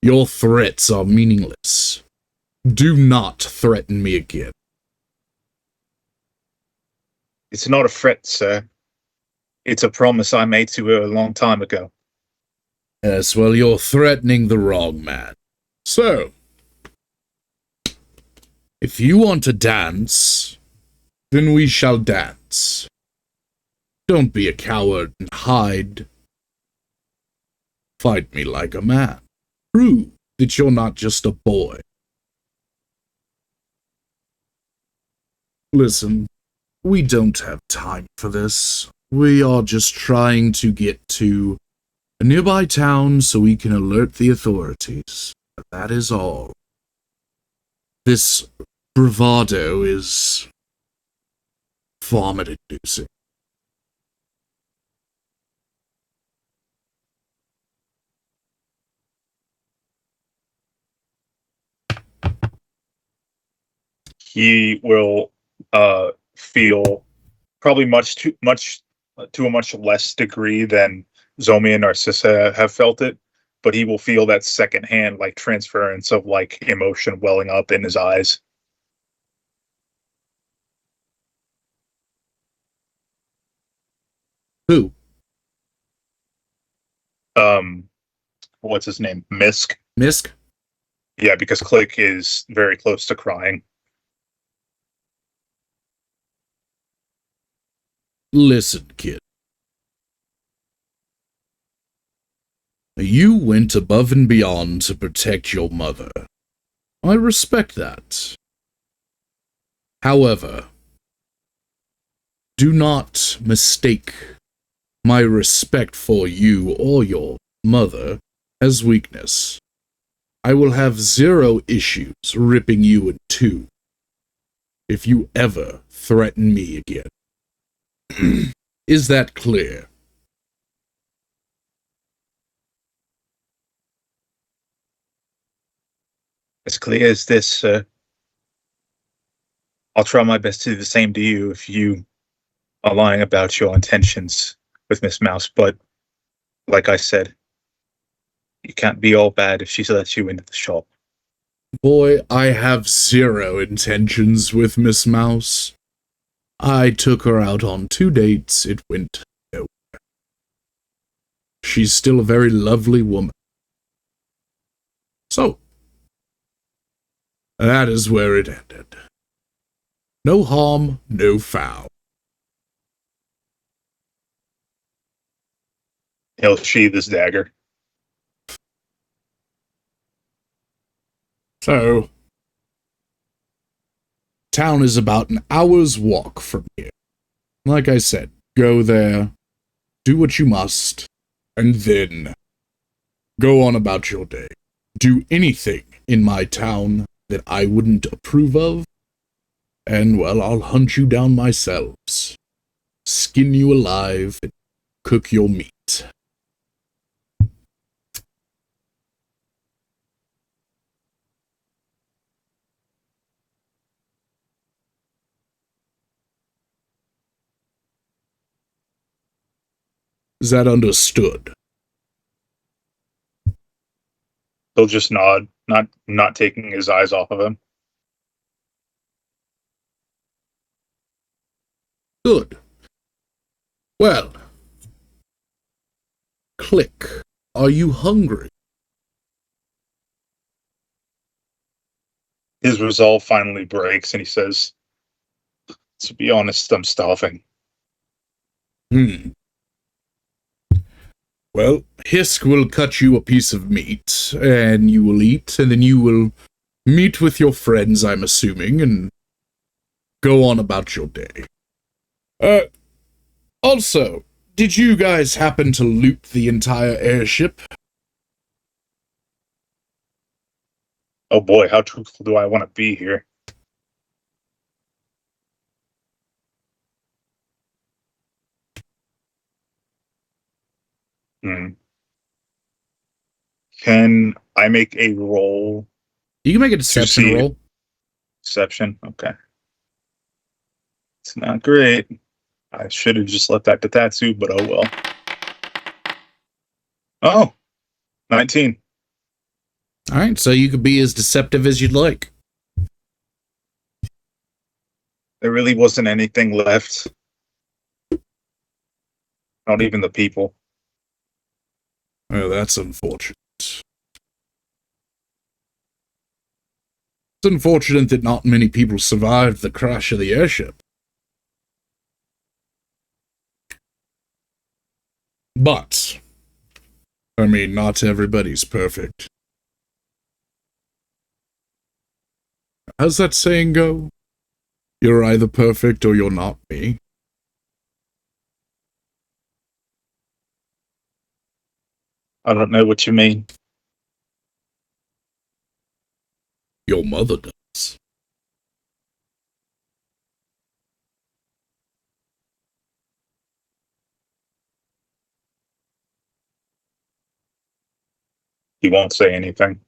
Your threats are meaningless. Do not threaten me again. It's not a threat, sir. It's a promise I made to her a long time ago. Yes, well, you're threatening the wrong man. So, if you want to dance, then we shall dance. Don't be a coward and hide. Fight me like a man. Prove that you're not just a boy. Listen, we don't have time for this. We are just trying to get to a nearby town so we can alert the authorities. That is all. This bravado is vomit-inducing. He will feel probably to a much less degree than Zomi and Narcissa have felt it, but he will feel that secondhand like transference of like emotion welling up in his eyes. Who? What's his name? Misk. Misk? Yeah, because Click is very close to crying. Listen, kid. You went above and beyond to protect your mother. I respect that. However, do not mistake my respect for you or your mother as weakness. I will have zero issues ripping you in two if you ever threaten me again. Is that clear? As clear as this, I'll try my best to do the same to you if you are lying about your intentions with Miss Mouse, but like I said, you can't be all bad if she lets you into the shop. Boy, I have zero intentions with Miss Mouse. I took her out on 2 dates. It went nowhere. She's still a very lovely woman. So, that is where it ended. No harm, no foul. He'll sheathe his dagger. So, town is about an hour's walk from here. Like I said, go there, do what you must, and then go on about your day. Do anything in my town that I wouldn't approve of, and, well, I'll hunt you down myself, skin you alive, and cook your meat. Is that understood? He'll just nod, not taking his eyes off of him. Good. Well, Click, are you hungry? His resolve finally breaks, and he says, "To be honest, I'm starving." Well, Hisk will cut you a piece of meat, and you will eat, and then you will meet with your friends, I'm assuming, and go on about your day. Also, did you guys happen to loot the entire airship? Oh boy, how truthful do I want to be here? Can I make a roll? You can make a deception see- roll. Deception? Okay. It's not great. I should have just left that to Tatsu, but oh well. Oh, 19. Alright, so you could be as deceptive as you'd like. There really wasn't anything left. Not even the people. Oh, that's unfortunate. It's unfortunate that not many people survived the crash of the airship. But, I mean, not everybody's perfect. How's that saying go? You're either perfect or you're not me. I don't know what you mean. Your mother does. He won't say anything.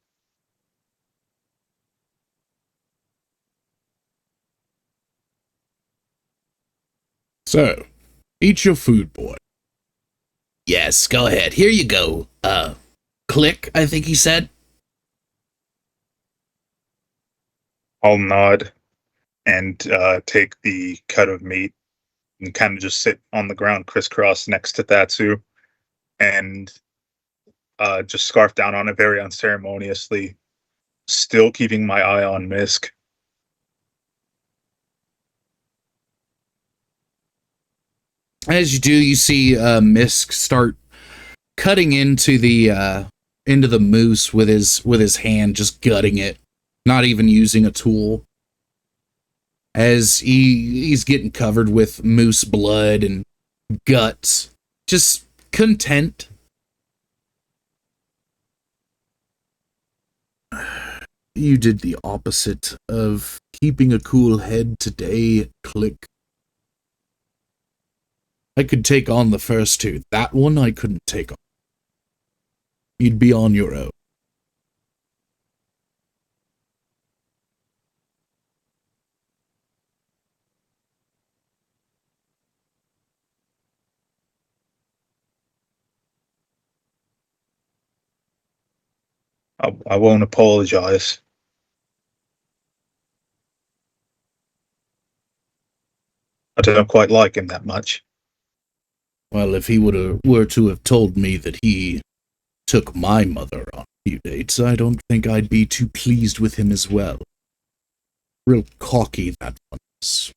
So, eat your food, boy. Yes, go ahead. Here you go. Click, I think he said. I'll nod and take the cut of meat and kind of just sit on the ground crisscross next to Tatsu and just scarf down on it very unceremoniously, still keeping my eye on Misk. As you do, you see Misk start cutting into the moose with his hand, just gutting it, not even using a tool. As he's getting covered with moose blood and guts, just content. You did the opposite of keeping a cool head today, Click. I could take on the first two. That one I couldn't take on. You'd be on your own. I won't apologize. I don't quite like him that much. Well, if he were to have told me that he took my mother on a few dates, I don't think I'd be too pleased with him as well. Real cocky, that one is.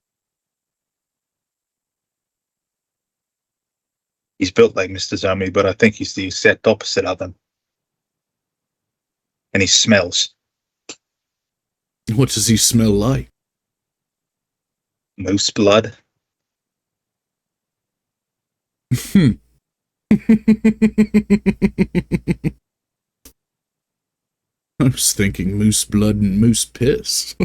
He's built like Mr. Zombie, but I think he's the exact opposite of him. And he smells. What does he smell like? Moose blood. I was thinking moose blood and moose piss.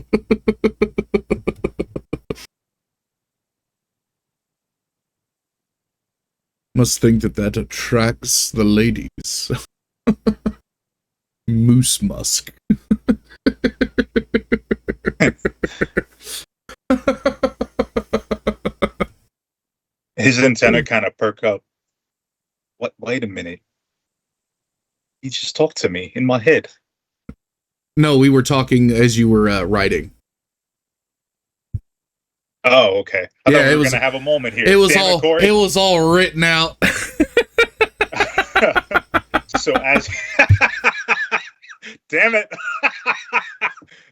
Must think that attracts the ladies. Moose musk. His antenna kind of perk up. What? Wait a minute. You just talked to me in my head. No, we were talking as you were writing. Oh, okay. I thought we were gonna have a moment here. It was Damn all. Corey. It was all written out. So as damn it.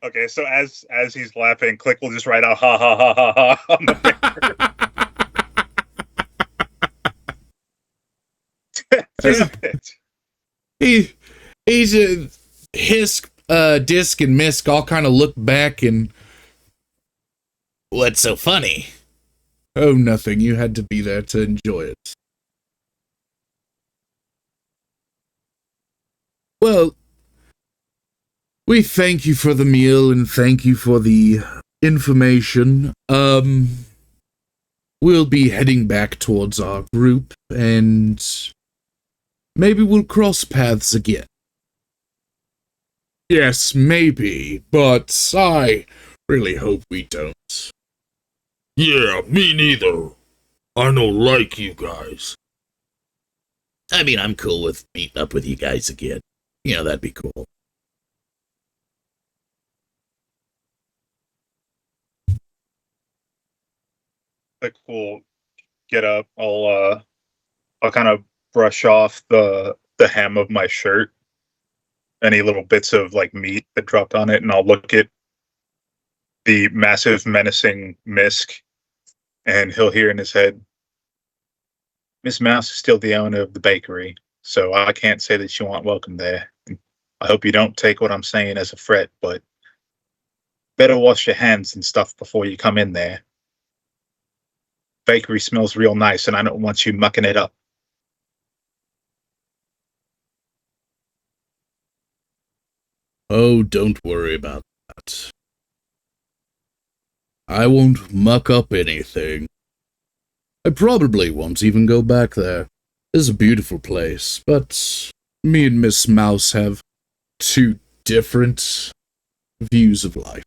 Okay, so as he's laughing, Click will just write out ha ha ha ha ha on the paper. Damn it. He's a Hisk, Disc, and Misk all kind of look back and. What's so funny? Oh, nothing. You had to be there to enjoy it. Well, we thank you for the meal and thank you for the information. We'll be heading back towards our group and maybe we'll cross paths again. Yes, maybe, but I really hope we don't. Yeah, me neither. I don't like you guys. I mean, I'm cool with meeting up with you guys again. You know, that'd be cool. Click will get up. I'll kind of brush off the hem of my shirt, any little bits of like meat that dropped on it, and I'll look at the massive menacing Misk, and he'll hear in his head, Miss Mouse is still the owner of the bakery, so I can't say that you aren't welcome there. I hope you don't take what I'm saying as a threat, but better wash your hands and stuff before you come in there. Bakery smells real nice, and I don't want you mucking it up. Oh, don't worry about that. I won't muck up anything. I probably won't even go back there. It's a beautiful place, but me and Miss Mouse have two different views of life.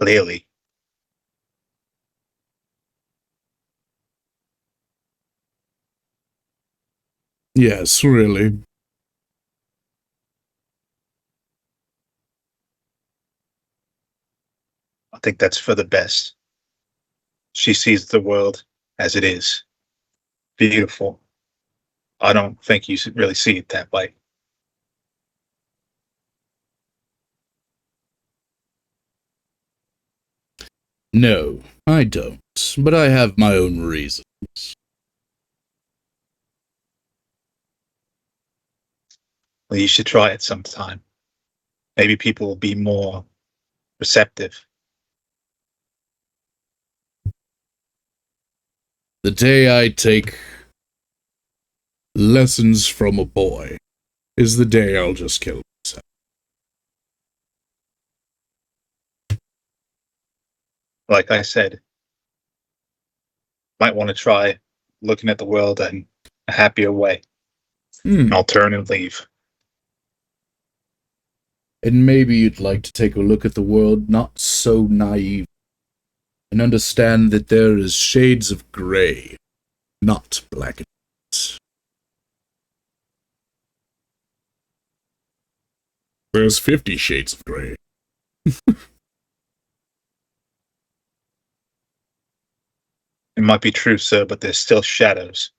Clearly. Yes, really. I think that's for the best. She sees the world as it is. Beautiful. I don't think you really see it that way. No, I don't, but I have my own reasons. Well, you should try it sometime. Maybe people will be more receptive. The day I take lessons from a boy is the day I'll just kill myself. Like I said, might want to try looking at the world in a happier way. I'll turn and leave. And maybe you'd like to take a look at the world not so naive and understand that there is shades of gray, not black and white. There's 50 Shades of Grey. It might be true, sir, but there's still shadows.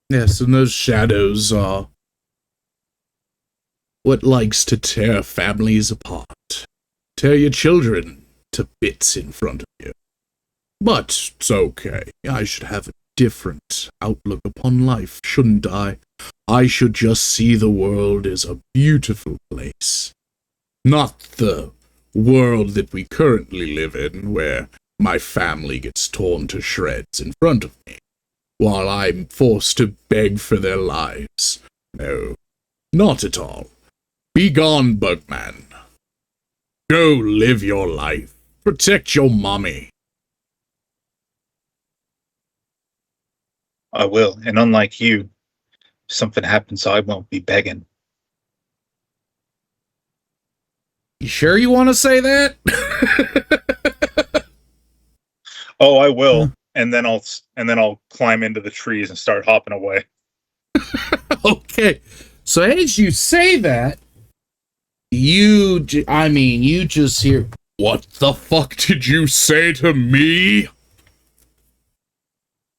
Yes, and those shadows are what likes to tear families apart. Tear your children to bits in front of you. But it's okay. I should have a different outlook upon life, shouldn't I? I should just see the world as a beautiful place. Not the world that we currently live in, where my family gets torn to shreds in front of me, while I'm forced to beg for their lives. No, not at all. Be gone, Bugman. Go live your life. Protect your mommy. I will, and unlike you, if something happens, I won't be begging. You sure you want to say that? Oh, I will, and then I'll climb into the trees and start hopping away. Okay, so as you say that, you just hear, What the fuck did you say to me?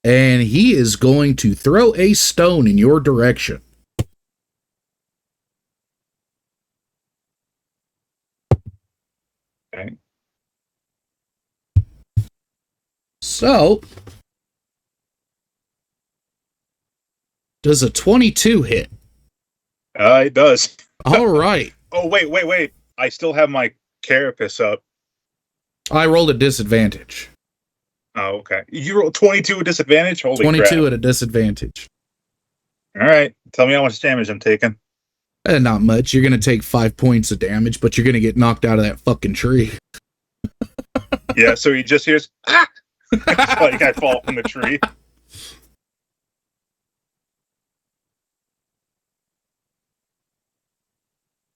and he is going to throw a stone in your direction. Okay. So, does a 22 hit? It does. All right. Oh, wait. I still have my carapace up. I rolled a disadvantage. Oh, okay. You rolled 22 with disadvantage? Holy 22 crap. at a disadvantage. All right. Tell me how much damage I'm taking. Not much. You're going to take 5 points of damage, but you're going to get knocked out of that fucking tree. Yeah, so he just hears, ah! It's like I fall from the tree.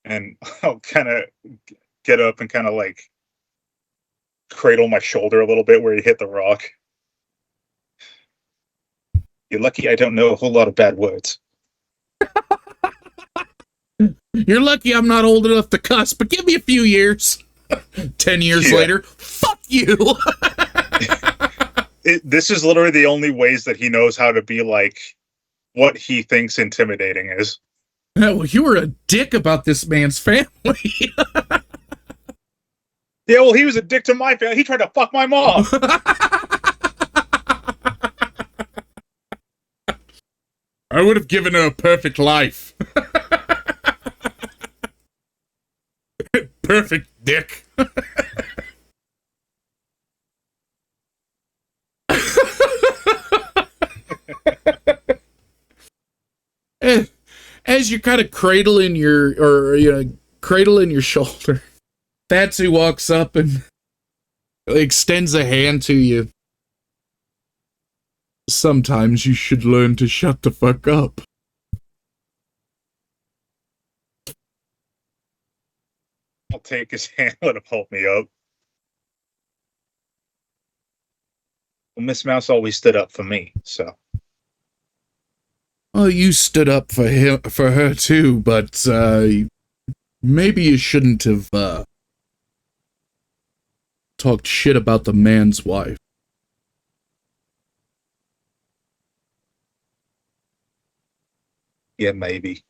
And I'll kind of get up and kind of like cradle my shoulder a little bit where he hit the rock. You're lucky I don't know a whole lot of bad words. You're lucky I'm not old enough to cuss, but give me a few years. 10 years later, fuck you. This is literally the only ways that he knows how to be like what he thinks intimidating is. Well, you were a dick about this man's family. Yeah, well, he was a dick to my family. He tried to fuck my mom. I would have given her a perfect life. Perfect dick. As you're kind of cradling your shoulder, Fatsu walks up and extends a hand to you. Sometimes you should learn to shut the fuck up. I'll take his hand, let him help me up. Well, Miss Mouse always stood up for me, so. Well, you stood up for her too, but maybe you shouldn't have talked shit about the man's wife. Yeah, maybe.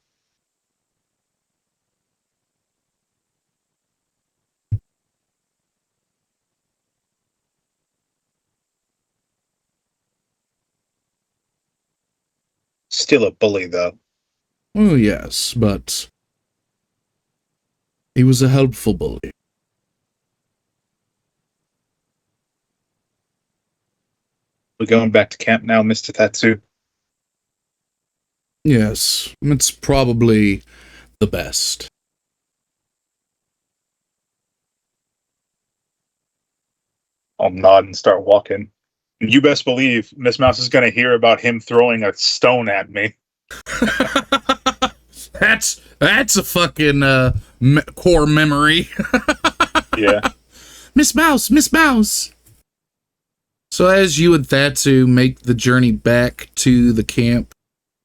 Still a bully, though. Oh, yes, but he was a helpful bully. We're going back to camp now, Mr. Tatsu. Yes, it's probably the best. I'll nod and start walking. You best believe Miss Mouse is going to hear about him throwing a stone at me. That's a fucking core memory. Yeah. Miss Mouse, Miss Mouse. So as you and Thatsu make the journey back to the camp,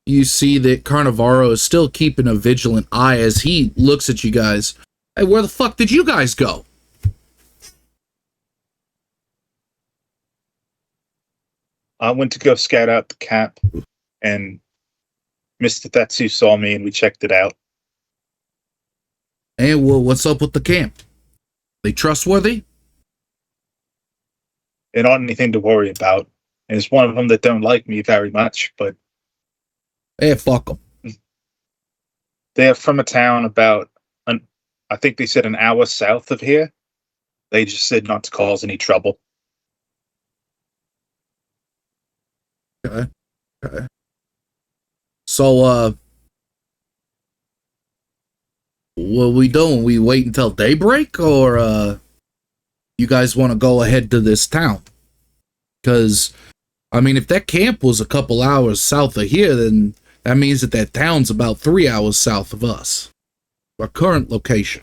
you see that Carnivaro is still keeping a vigilant eye as he looks at you guys. Hey, where the fuck did you guys go? I went to go scout out the camp, and Mr. Thatsu saw me, and we checked it out. Hey, well, what's up with the camp? They trustworthy? They're not anything to worry about. And it's one of them that don't like me very much, but Hey, fuck them. they're from a town about, I think they said an hour south of here. They just said not to cause any trouble. Okay. So, what are we doing? We wait until daybreak, or, you guys want to go ahead to this town? Because, I mean, if that camp was a couple hours south of here, then that means that town's about 3 hours south of us. Our current location.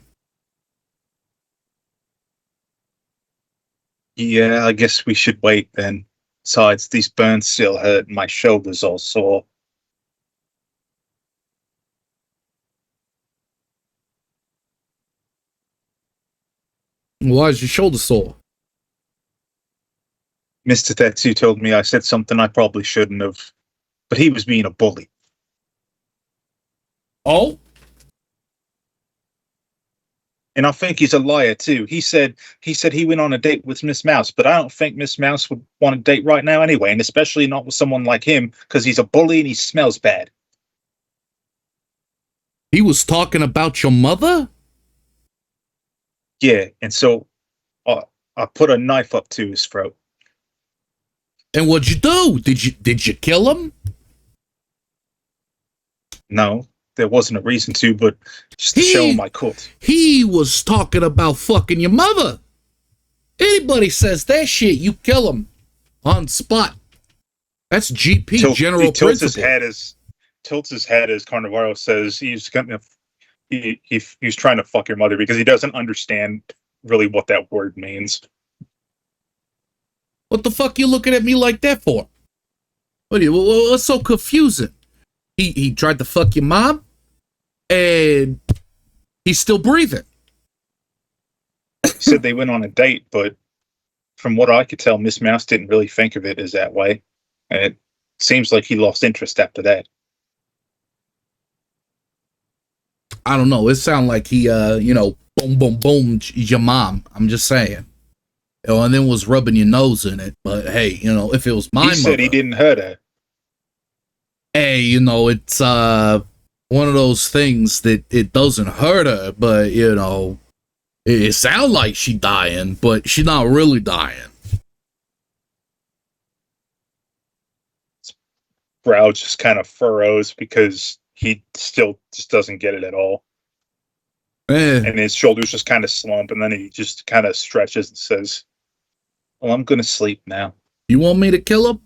Yeah, I guess we should wait then. Besides, these burns still hurt and my shoulder's all sore. Why is your shoulder sore? Mr. Tetsu told me I said something I probably shouldn't have, but he was being a bully. Oh? And I think he's a liar too. He said he went on a date with Miss Mouse, but I don't think Miss Mouse would want a date right now anyway, and especially not with someone like him, because he's a bully and he smells bad. He was talking about your mother? Yeah, and so I put a knife up to his throat. And what'd you do? Did you kill him? No, there wasn't a reason to, but just to show him I could. He was talking about fucking your mother. Anybody says that shit, you kill him on spot. That's GP, general tilts principle. Tilts his head as Carnivaro says he's trying to fuck your mother because he doesn't understand really what that word means. What the fuck you looking at me like that for? What's so confusing? He tried to fuck your mom, and he's still breathing. He said they went on a date, but from what I could tell, Miss Mouse didn't really think of it as that way. And it seems like he lost interest after that. I don't know. It sounded like he, boom, boom, boom, your mom. I'm just saying. And then was rubbing your nose in it. But hey, if it was my mother. He said he didn't hurt her. Hey, it's one of those things that it doesn't hurt her, but, it sounds like she dying, but she's not really dying. His brow just kind of furrows because he still just doesn't get it at all. And his shoulders just kind of slump, and then he just kind of stretches and says, well, I'm going to sleep now. You want me to kill him?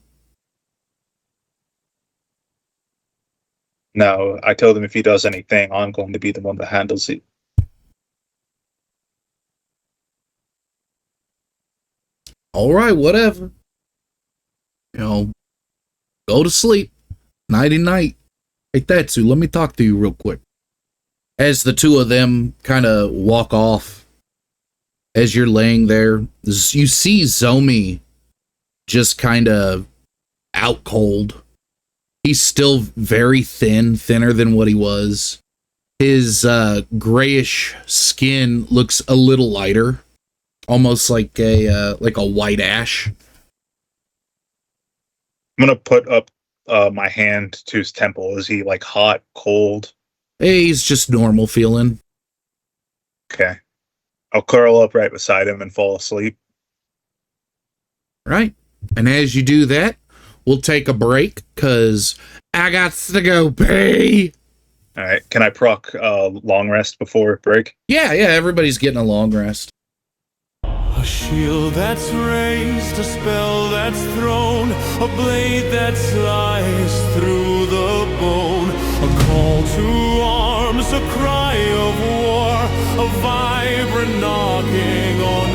No, I told him if he does anything, I'm going to be the one that handles it. All right, whatever. Go to sleep. Nighty-night. Hey, Tatsu, let me talk to you real quick. As the two of them kind of walk off, as you're laying there, you see Zomi just kind of out cold. He's still very thin, thinner than what he was. His grayish skin looks a little lighter, almost like a white ash. I'm going to put up my hand to his temple. Is he like hot, cold? Hey, he's just normal feeling. Okay. I'll curl up right beside him and fall asleep. Right. And as you do that, we'll take a break, because I got to go pee. All right. Can I proc long rest before break? Yeah, everybody's getting a long rest. A shield that's raised, a spell that's thrown, a blade that slices through the bone, a call to arms, a cry of war, a vibrant knocking on